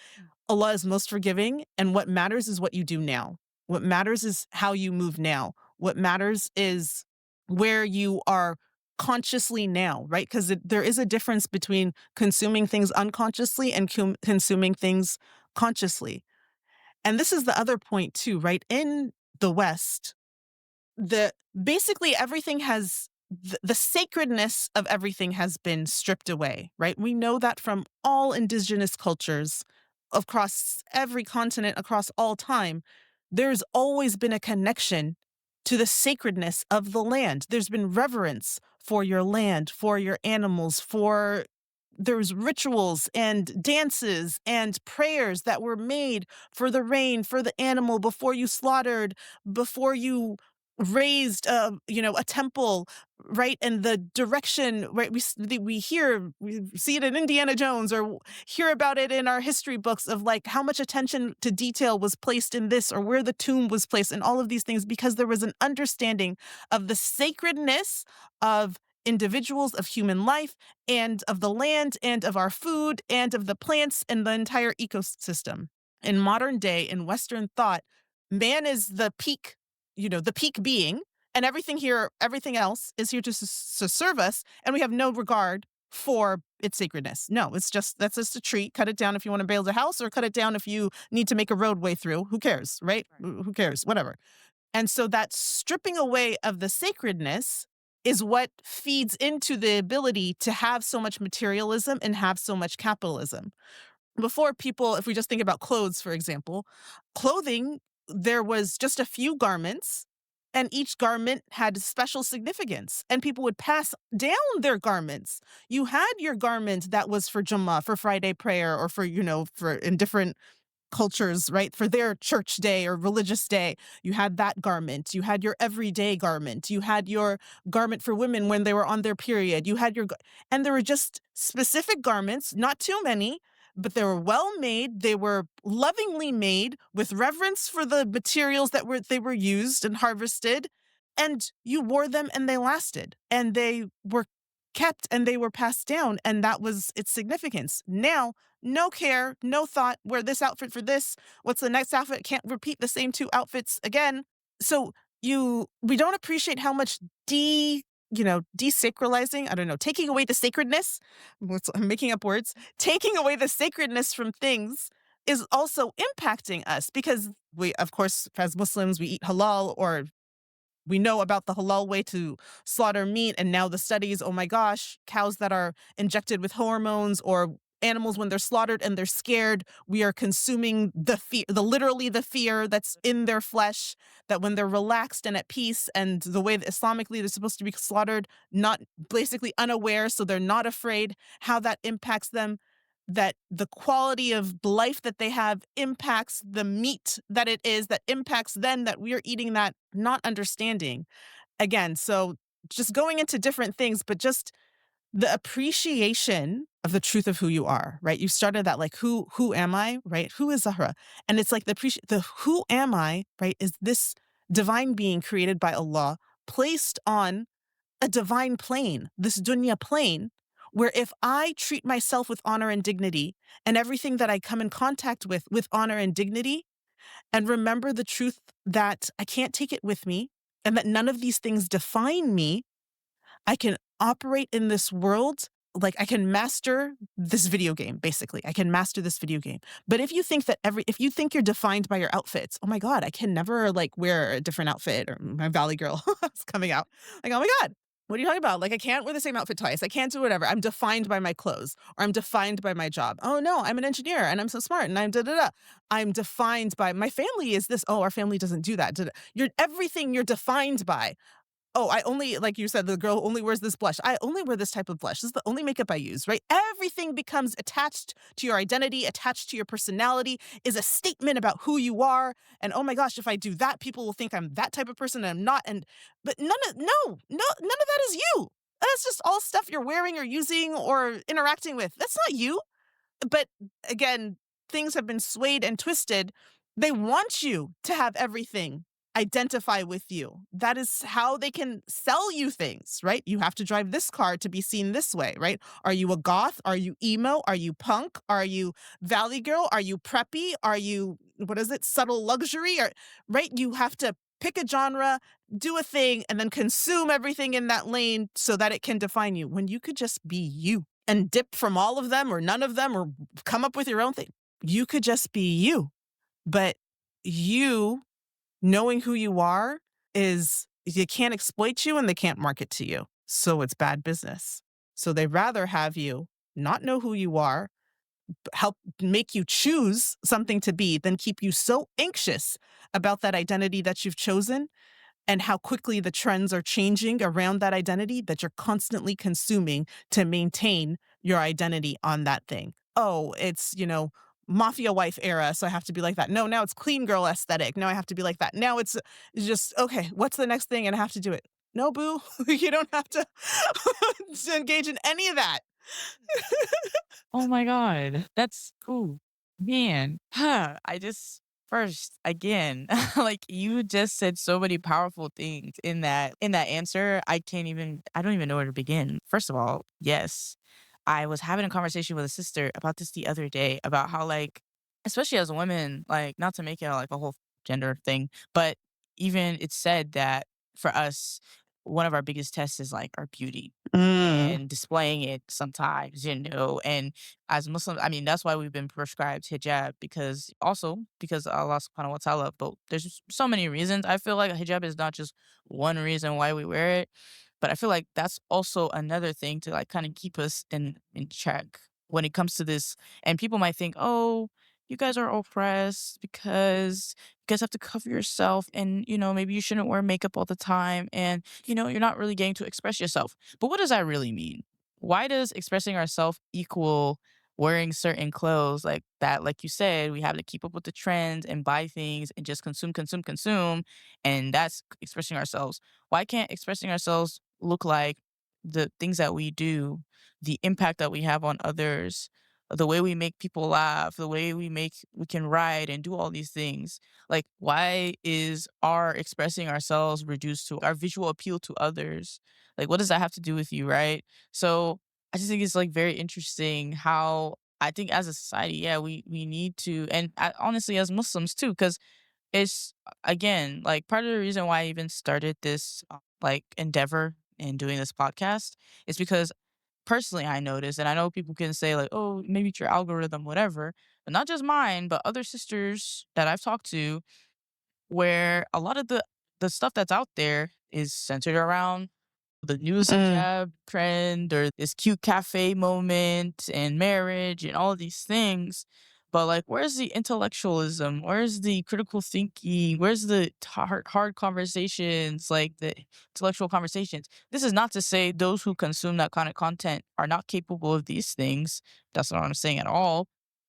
Allah is most forgiving, and what matters is what you do now. What matters is how you move now. What matters is where you are consciously now, right? Because there is a difference between consuming things unconsciously and consuming things consciously. And this is the other point too, right? In the West, the basically everything has the sacredness of everything has been stripped away, right? We know that from all indigenous cultures across every continent, across all time, there's always been a connection to the sacredness of the land. There's been reverence for your land, for your animals, for there's rituals and dances and prayers that were made for the rain, for the animal before you slaughtered, before you raised a temple, right? And the direction, right? We see it in Indiana Jones, or hear about it in our history books of like how much attention to detail was placed in this, or where the tomb was placed, and all of these things, because there was an understanding of the sacredness of individuals, of human life, and of the land, and of our food, and of the plants, and the entire ecosystem. In modern day, in Western thought, man is the peak, the peak being, and everything else is here to serve us, and we have no regard for its sacredness. No, that's just a tree. Cut it down if you want to build a house, or cut it down if you need to make a roadway through. Who cares, right? Right. Who cares? Whatever. And so that stripping away of the sacredness is what feeds into the ability to have so much materialism and have so much capitalism. Before, people, if we just think about clothes, for example, clothing, there was just a few garments, and each garment had special significance, and people would pass down their garments. You had your garment that was for Jummah, for Friday prayer, or for in different cultures, right? For their church day or religious day, you had that garment. You had your everyday garment. You had your garment for women when they were on their period. And there were just specific garments, not too many, but they were well made. They were lovingly made with reverence for the materials they were used and harvested. And you wore them and they lasted, and they were kept, and they were passed down. And that was its significance. Now, no care, no thought. Wear this outfit for this. What's the next outfit? Can't repeat the same two outfits again. So we don't appreciate how much desacralizing, I don't know, taking away the sacredness. I'm making up words. Taking away the sacredness from things is also impacting us, because we, of course, as Muslims, we eat halal, or we know about the halal way to slaughter meat, and now the studies, oh my gosh, cows that are injected with hormones, or animals when they're slaughtered and they're scared, we are consuming literally the fear that's in their flesh, that when they're relaxed and at peace, and the way that Islamically they're supposed to be slaughtered, not basically unaware, so they're not afraid, how that impacts them, that the quality of life that they have impacts the meat that it is, that impacts them, that we are eating that, not understanding. Again, so just going into different things, but just the appreciation of the truth of who you are, right? You started that, like, who am I, right? Who is Zahra? And it's like the who am I, right, is this divine being created by Allah, placed on a divine plane, this dunya plane, where if I treat myself with honor and dignity, and everything that I come in contact with honor and dignity, and remember the truth that I can't take it with me, and that none of these things define me, I can operate in this world like I can master this video game, basically. I can master this video game. But if you think if you think you're defined by your outfits, oh my God, I can never like wear a different outfit, or my Valley Girl is coming out. Like, oh my God, what are you talking about? Like, I can't wear the same outfit twice. I can't do whatever. I'm defined by my clothes, or I'm defined by my job. Oh no, I'm an engineer and I'm so smart and I'm da da da. I'm defined by my family is this. Oh, our family doesn't do that. Da, da. You're everything you're defined by. Oh, I only, like you said, the girl only wears this blush. I only wear this type of blush. This is the only makeup I use, right? Everything becomes attached to your identity, attached to your personality, is a statement about who you are. And oh my gosh, if I do that, people will think I'm that type of person, and I'm not. But none of that is you. That's just all stuff you're wearing or using or interacting with. That's not you. But again, things have been swayed and twisted. They want you to have everything identify with you. That is how they can sell you things, right? You have to drive this car to be seen this way, right? Are you a goth? Are you emo? Are you punk? Are you Valley Girl? Are you preppy? Are you, what is it, subtle luxury? Right? You have to pick a genre, do a thing, and then consume everything in that lane so that it can define you, when you could just be you and dip from all of them or none of them, or come up with your own thing. You could just be you. But you knowing who you are is, they can't exploit you and they can't market to you. So it's bad business. So they rather have you not know who you are, help make you choose something to be, than keep you so anxious about that identity that you've chosen and how quickly the trends are changing around that identity that you're constantly consuming to maintain your identity on that thing. Oh, it's, mafia wife era, so I have to be like that. No, now it's clean girl aesthetic. Now I have to be like that. Now it's just, okay, what's the next thing? And I have to do it. No, boo, you don't have to, to engage in any of that. Oh my god, that's ooh, man. I just first again, like you just said so many powerful things in that answer. I don't even know where to begin. First of all, yes. I was having a conversation with a sister about this the other day about how like especially as women, like not to make it like a whole gender thing, but even it's said that for us, one of our biggest tests is like our beauty Mm, and displaying it sometimes, and as Muslims, I mean, that's why we've been prescribed hijab because Allah subhanahu wa ta'ala, but there's just so many reasons. I feel like hijab is not just one reason why we wear it, but I feel like that's also another thing to like kind of keep us in check when it comes to this. And people might think, oh, you guys are oppressed because you guys have to cover yourself and maybe you shouldn't wear makeup all the time and you're not really getting to express yourself, but what does that really mean? Why does expressing ourselves equal wearing certain clothes like that? Like you said, we have to keep up with the trends and buy things and just consume, consume, consume. And that's expressing ourselves. Why can't expressing ourselves look like the things that we do, the impact that we have on others, the way we make people laugh, the way we can write and do all these things? Like, why is our expressing ourselves reduced to our visual appeal to others? Like, what does that have to do with you, right? So I just think it's like very interesting how I think as a society, yeah, we need to, and honestly as Muslims too, because it's again like part of the reason why I even started this like endeavor in doing this podcast is because personally I noticed, and I know people can say like, oh, maybe it's your algorithm, whatever, but not just mine, but other sisters that I've talked to, where a lot of the stuff that's out there is centered around the newest mm, hijab trend or this cute cafe moment and marriage and all of these things. But like, where's the intellectualism? Where's the critical thinking? Where's the hard conversations, like the intellectual conversations? This is not to say those who consume that kind of content are not capable of these things. That's not what I'm saying at all.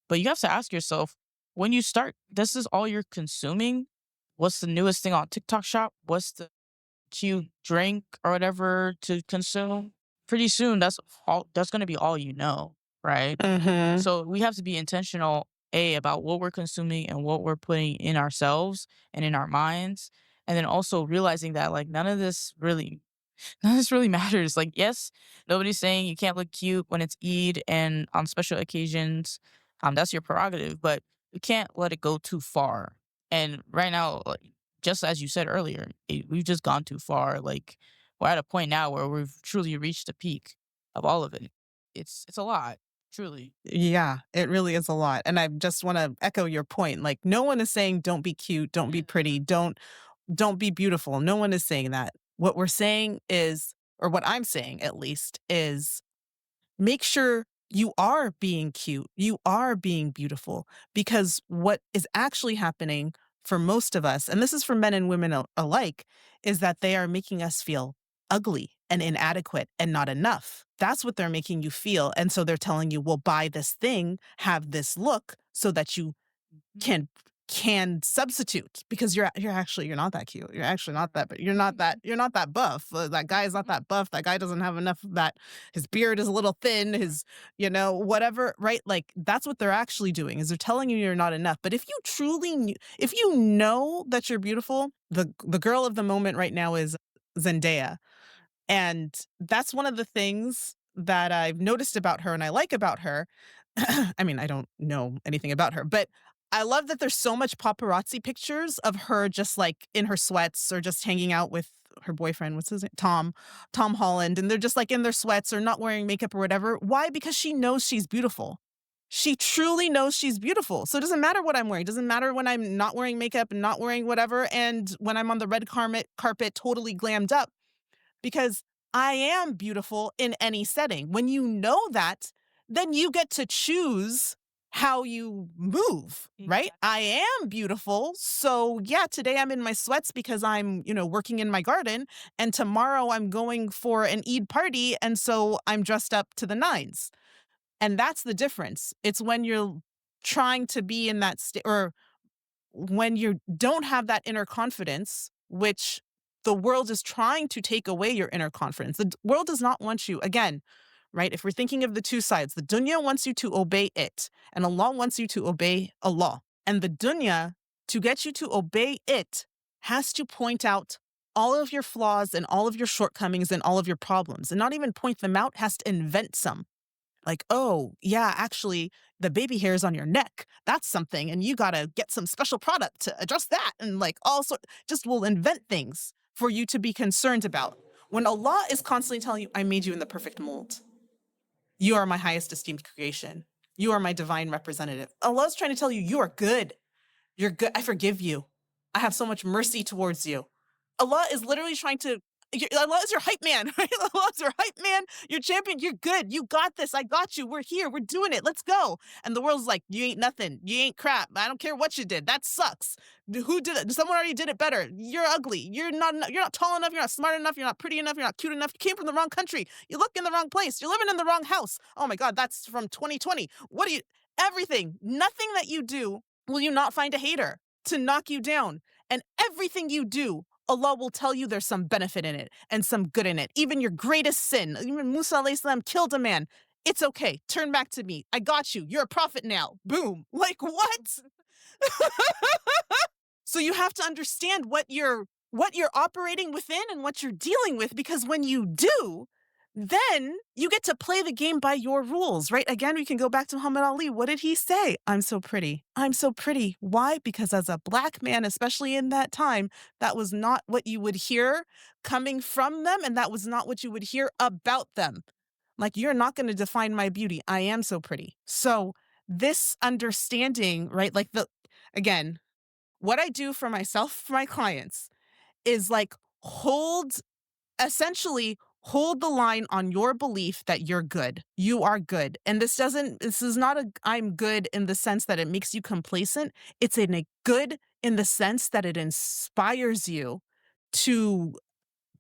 But you have to ask yourself when you start, this is all you're consuming. What's the newest thing on TikTok shop? What's the cute drink or whatever to consume, pretty soon that's gonna be all you know, right? mhm, So we have to be intentional, A, about what we're consuming and what we're putting in ourselves and in our minds. And then also realizing that like none of this really matters. Like, yes, nobody's saying you can't look cute when it's Eid and on special occasions. That's your prerogative, but you can't let it go too far. And right now, like, just as you said earlier, we've just gone too far. Like, we're at a point now where we've truly reached the peak of all of it. It's a lot, truly. yeah, it really is a lot, and I just wanna echo your point, like, no one is saying don't be cute, don't be pretty, don't be beautiful, no one is saying that. What we're saying is, or what I'm saying at least, is make sure you are being cute, you are being beautiful, because what is actually happening for most of us, and this is for men and women alike, is that they are making us feel ugly and inadequate and not enough. That's what they're making you feel. And so they're telling you, well, buy this thing, have this look so that you Mhm. can can substitute, because you're not that cute. You're actually not that, but you're not that buff. That guy is not that buff. That guy doesn't have enough of that. His beard is a little thin. His, whatever, right? Like that's what they're actually doing, is they're telling you you're not enough. But if you truly if you know that you're beautiful, the girl of the moment right now is Zendaya. And that's one of the things that I've noticed about her and I like about her. I mean, I don't know anything about her, but I love that there's so much paparazzi pictures of her just like in her sweats or just hanging out with her boyfriend. What's his name? Tom Holland. And they're just like in their sweats or not wearing makeup or whatever. Why? Because she knows she's beautiful. She truly knows she's beautiful. So it doesn't matter what I'm wearing. It doesn't matter when I'm not wearing makeup and not wearing whatever. And when I'm on the red carpet totally glammed up, because I am beautiful in any setting. When you know that, then you get to choose how you move, right? Exactly. I am beautiful. So, yeah, today I'm in my sweats because I'm, working in my garden. And tomorrow I'm going for an Eid party. And so I'm dressed up to the nines. And that's the difference. It's when you're trying to be in that state, or when you don't have that inner confidence, which the world is trying to take away your inner confidence. The world does not want you, again, right? If we're thinking of the two sides, the dunya wants you to obey it, and Allah wants you to obey Allah. And the dunya, to get you to obey it, has to point out all of your flaws and all of your shortcomings and all of your problems, and not even point them out, has to invent some. Like, oh, yeah, actually, the baby hairs on your neck, that's something. And you got to get some special product to address that. And like, also, just will invent things for you to be concerned about. When Allah is constantly telling you, I made you in the perfect mold, you are my highest esteemed creation, you are my divine representative. Allah is trying to tell you, you are good. You're good. I forgive you. I have so much mercy towards you. Allah is literally trying to, Allah is your hype man, right? Allah is your hype man, your champion. You're good. You got this. I got you. We're here. We're doing it. Let's go. And the world's like, you ain't nothing. You ain't crap. I don't care what you did. That sucks. Who did it? Someone already did it better. You're ugly. You're not tall enough. You're not smart enough. You're not pretty enough. You're not cute enough. You came from the wrong country. You look in the wrong place. You're living in the wrong house. Oh my God, that's from 2020. What do you, everything, nothing that you do will you not find a hater to knock you down. And everything you do, Allah will tell you there's some benefit in it and some good in it. Even your greatest sin, even Musa alayhi salam killed a man. It's okay. Turn back to me. I got you. You're a prophet now. Boom. Like what? So you have to understand what you're operating within and what you're dealing with, because when you do, then you get to play the game by your rules, right? Again, we can go back to Muhammad Ali. What did he say? I'm so pretty. I'm so pretty. Why? Because as a black man, especially in that time, that was not what you would hear coming from them, and that was not what you would hear about them. Like, you're not going to define my beauty. I am so pretty. So this understanding, right? Like again, what I do for myself, for my clients, is like essentially hold the line on your belief that you're good. You are good. And this is not a I'm good in the sense that it makes you complacent. It's in a good in the sense that it inspires you to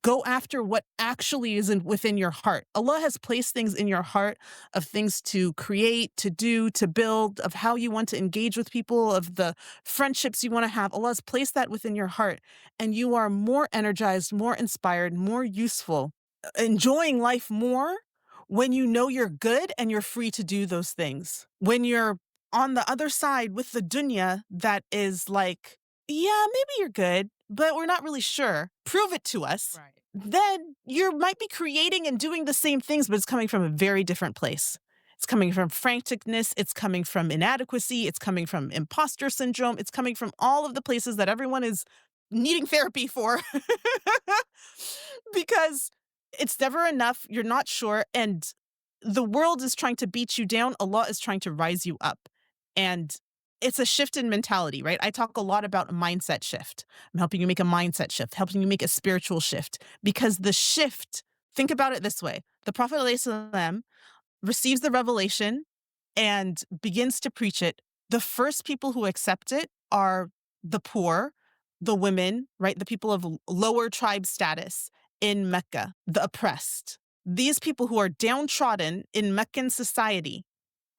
go after what actually is within your heart. Allah has placed things in your heart, of things to create, to do, to build, of how you want to engage with people, of the friendships you want to have. Allah has placed that within your heart, and you are more energized, more inspired, more useful, enjoying life more when you know you're good and you're free to do those things. When you're on the other side with the dunya that is like, yeah, maybe you're good, but we're not really sure. Prove it to us. Right. Then you might be creating and doing the same things, but it's coming from a very different place. It's coming from franticness. It's coming from inadequacy. It's coming from imposter syndrome. It's coming from all of the places that everyone is needing therapy for because it's never enough. You're not sure. And the world is trying to beat you down. Allah is trying to rise you up. And it's a shift in mentality, right? I talk a lot about a mindset shift. I'm helping you make a mindset shift, helping you make a spiritual shift, because the shift, think about it this way. The Prophet ﷺ receives the revelation and begins to preach it. The first people who accept it are the poor, the women, right? The people of lower tribe status in Mecca, the oppressed. These people who are downtrodden in Meccan society,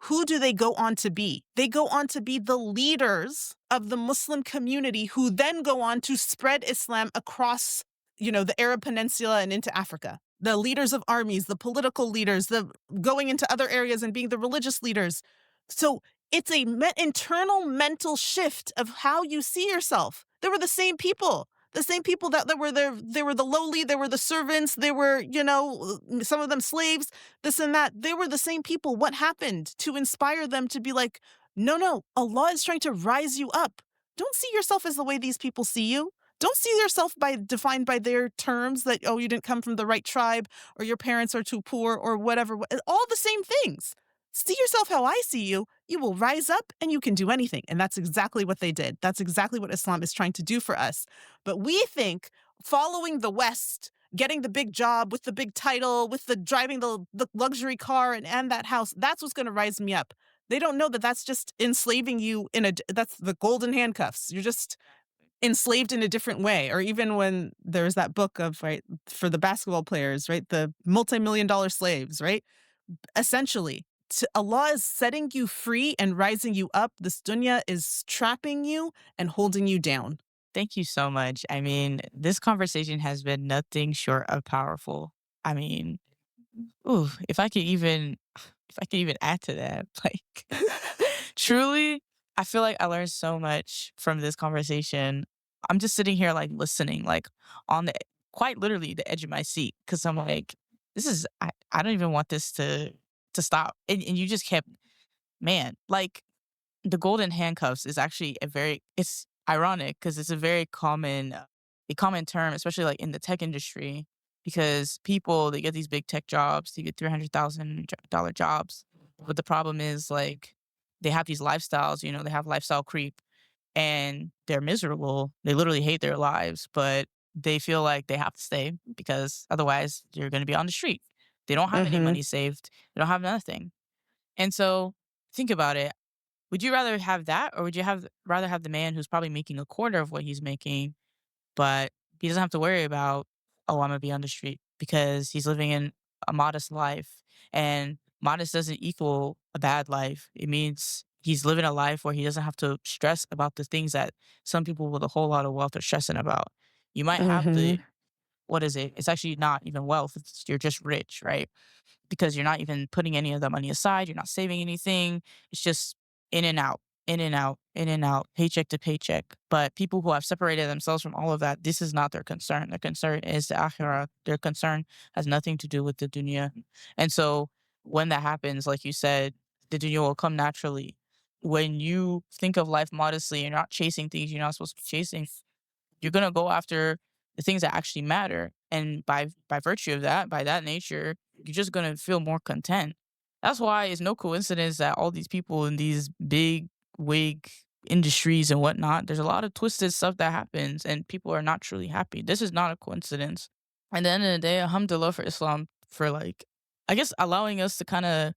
who do they go on to be? They go on to be the leaders of the Muslim community, who then go on to spread Islam across, the Arab Peninsula and into Africa. The leaders of armies, the political leaders, the going into other areas and being the religious leaders. So it's a internal mental shift of how you see yourself. They were the same people. The same people that were there, they were the lowly, they were the servants, they were, some of them slaves, this and that. They were the same people. What happened to inspire them to be like, no, Allah is trying to rise you up. Don't see yourself as the way these people see you. Don't see yourself defined by their terms that, oh, you didn't come from the right tribe, or your parents are too poor, or whatever. All the same things. See yourself how I see you. You will rise up and you can do anything. And that's exactly what they did. That's exactly what Islam is trying to do for us. But we think following the West getting the big job with the big title, with the driving the luxury car and that house. That's what's going to rise me up. They don't know that that's just enslaving you that's the golden handcuffs. You're just enslaved in a different way. Or even when there's that book of, right, for the basketball players, right, the multi-million dollar slaves, right? Essentially, Allah is setting you free and rising you up. This dunya is trapping you and holding you down. Thank you so much. I mean, this conversation has been nothing short of powerful. I mean, ooh, if I could even add to that, like truly, I feel like I learned so much from this conversation. I'm just sitting here like listening, like on the quite literally the edge of my seat because I'm like, I don't even want this to stop. And you just kept, man, like the golden handcuffs is actually it's ironic because it's a very a common term, especially like in the tech industry, because people they get these big tech jobs, they get $300,000 jobs, but the problem is like they have these lifestyles, they have lifestyle creep, and they're miserable. They literally hate their lives, but they feel like they have to stay because otherwise you're going to be on the street. They don't have any Mhm. money saved. They don't have nothing, and so think about it. Would you rather have that, or would you rather have the man who's probably making a quarter of what he's making, but he doesn't have to worry about, "Oh, Imma be on the street," because he's living in a modest life, and modest doesn't equal a bad life. It means he's living a life where he doesn't have to stress about the things that some people with a whole lot of wealth are stressing about. You might have Mhm. the what is it? It's actually not even wealth, you're just rich, right? Because you're not even putting any of the money aside, you're not saving anything. It's just in and out, in and out, in and out, paycheck to paycheck. But people who have separated themselves from all of that, this is not their concern. Their concern is the akhirah. Their concern has nothing to do with the dunya. And so when that happens, like you said, the dunya will come naturally. When you think of life modestly, you're not chasing things you're not supposed to be chasing. You're gonna go after the things that actually matter, and by virtue of that, by that nature, you're just gonna feel more content. That's why it's no coincidence that all these people in these big wig industries and whatnot, there's a lot of twisted stuff that happens, and people are not truly happy. This is not a coincidence. At the end of the day, alhamdulillah for Islam for like, I guess allowing us to kind of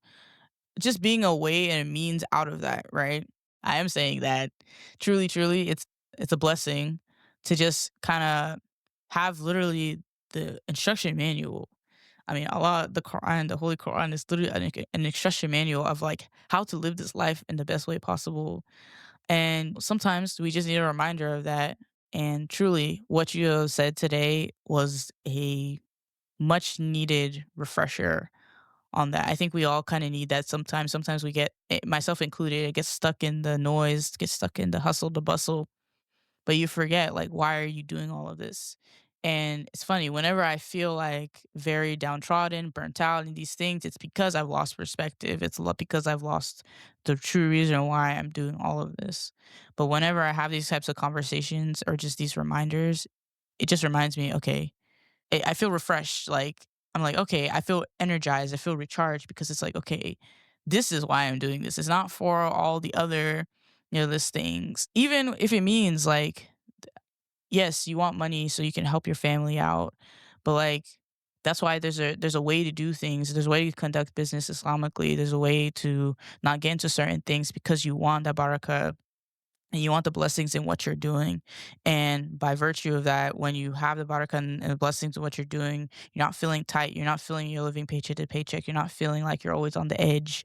just being a way and a means out of that, right? I am saying that truly, truly, it's a blessing to just kind of have literally the instruction manual. I mean, Allah, the Quran, the Holy Quran is literally an instruction manual of like how to live this life in the best way possible. And sometimes we just need a reminder of that. And truly, what you have said today was a much needed refresher on that. I think we all kind of need that sometimes. Sometimes we get, myself included, get stuck in the noise, get stuck in the hustle, the bustle, but you forget, like, why are you doing all of this? And it's funny, whenever I feel like very downtrodden, burnt out in these things, it's because I've lost perspective. It's a lot because I've lost the true reason why I'm doing all of this. But whenever I have these types of conversations or just these reminders, it just reminds me, okay, I feel refreshed. Like I'm like, okay, I feel energized. I feel recharged because it's like, okay, this is why I'm doing this. It's not for all the other, this things. Even if it means like, yes, you want money so you can help your family out, but like that's why there's a way to do things. There's a way to conduct business Islamically. There's a way to not get into certain things because you want that barakah and you want the blessings in what you're doing. And by virtue of that, when you have the barakah and the blessings in what you're doing, you're not feeling tight. You're not feeling you're living paycheck to paycheck. You're not feeling like you're always on the edge.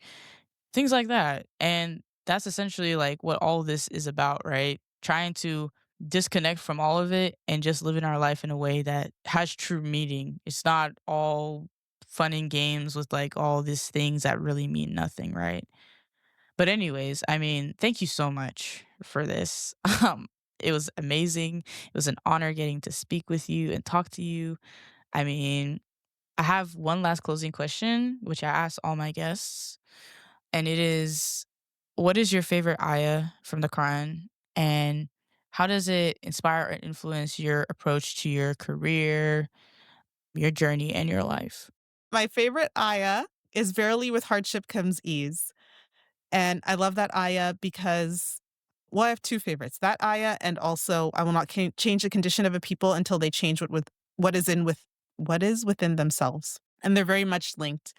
Things like that. And that's essentially like what all this is about, right? Trying to disconnect from all of it and just living our life in a way that has true meaning. It's not all fun and games with like all these things that really mean nothing, right? But anyways, I mean, thank you so much for this. It was amazing. It was an honor getting to speak with you and talk to you. I mean, I have one last closing question, which I ask all my guests, and it is, what is your favorite ayah from the Quran, and how does it inspire or influence your approach to your career, your journey, and your life? My favorite ayah is "Verily with hardship comes ease." And I love that ayah because, well, I have 2 favorites. That ayah and also, "I will not change the condition of a people until they change what is in with what is within themselves. And they're very much linked.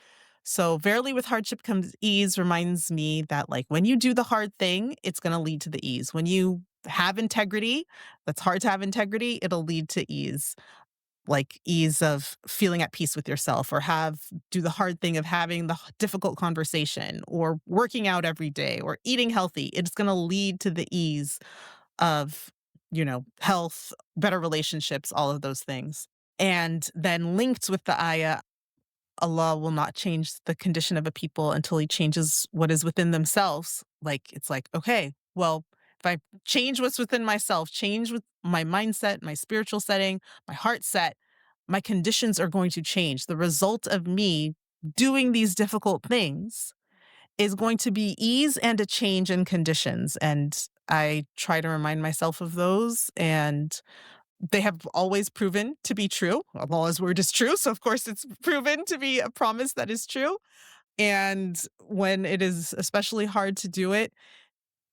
So, verily with hardship comes ease reminds me that, like, when you do the hard thing, it's going to lead to the ease. When you have integrity, that's hard to have integrity, it'll lead to ease, like ease of feeling at peace with yourself, or do the hard thing of having the difficult conversation, or working out every day, or eating healthy. It's going to lead to the ease of, health, better relationships, all of those things. And then linked with the ayah, Allah will not change the condition of a people until he changes what is within themselves. Like, it's like, okay, well, if I change what's within myself, change with my mindset, my spiritual setting, my heart set, my conditions are going to change. The result of me doing these difficult things is going to be ease and a change in conditions. And I try to remind myself of those. And they have always proven to be true. Allah's word is true. So, of course, it's proven to be a promise that is true. And when it is especially hard to do it,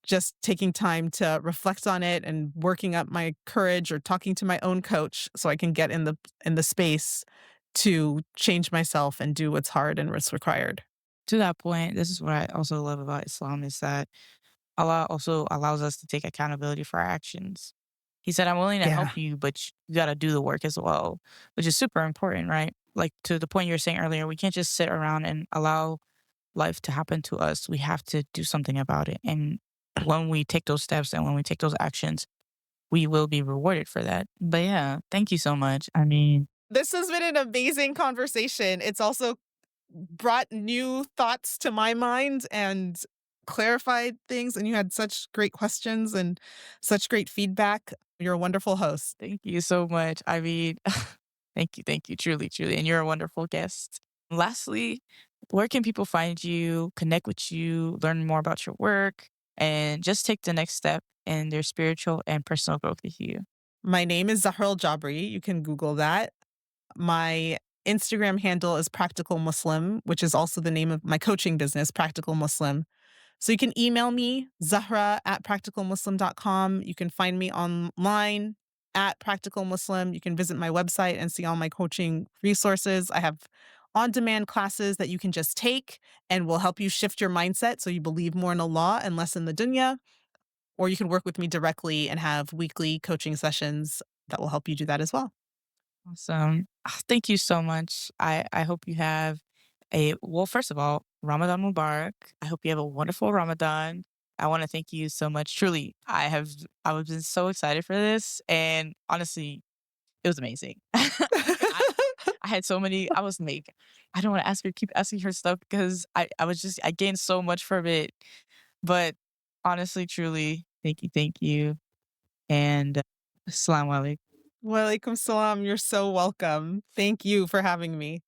just taking time to reflect on it and working up my courage, or talking to my own coach so I can get in the space to change myself and do what's hard and what's required. To that point, this is what I also love about Islam is that Allah also allows us to take accountability for our actions. He said, I'm willing to help Yeah. you, but you got to do the work as well, which is super important, right? Like to the point you were saying earlier, we can't just sit around and allow life to happen to us. We have to do something about it. And when we take those steps and when we take those actions, we will be rewarded for that. But yeah, thank you so much. I mean, This has been an amazing conversation. It's also brought new thoughts to my mind and clarified things. And you had such great questions and such great feedback. You're a wonderful host. thank you so much. I mean, thank you, truly, truly. And you're a wonderful guest. Lastly, where can people find you, connect with you, learn more about your work, and just take the next step in their spiritual and personal growth with you? My name is Zahra Al Jabri. You can Google that. My Instagram handle is Practical Muslim, which is also the name of my coaching business, Practical Muslim. So you can email me, zahra@practicalmuslim.com. You can find me online at Practical Muslim. You can visit my website and see all my coaching resources. I have on demand classes that you can just take and will help you shift your mindset so you believe more in Allah and less in the dunya. Or you can work with me directly and have weekly coaching sessions that will help you do that as well. Awesome. Thank you so much. I hope you have well, first of all, Ramadan Mubarak. I hope you have a wonderful Ramadan. I want to thank you so much. Truly, I was been so excited for this. And honestly, it was amazing. I had so many, I was like, I don't want to ask her, keep asking her stuff because I was just, I gained so much from it. But honestly, truly, thank you. And Assalamu alaikum. Walaikum salam. You're so welcome. Thank you for having me.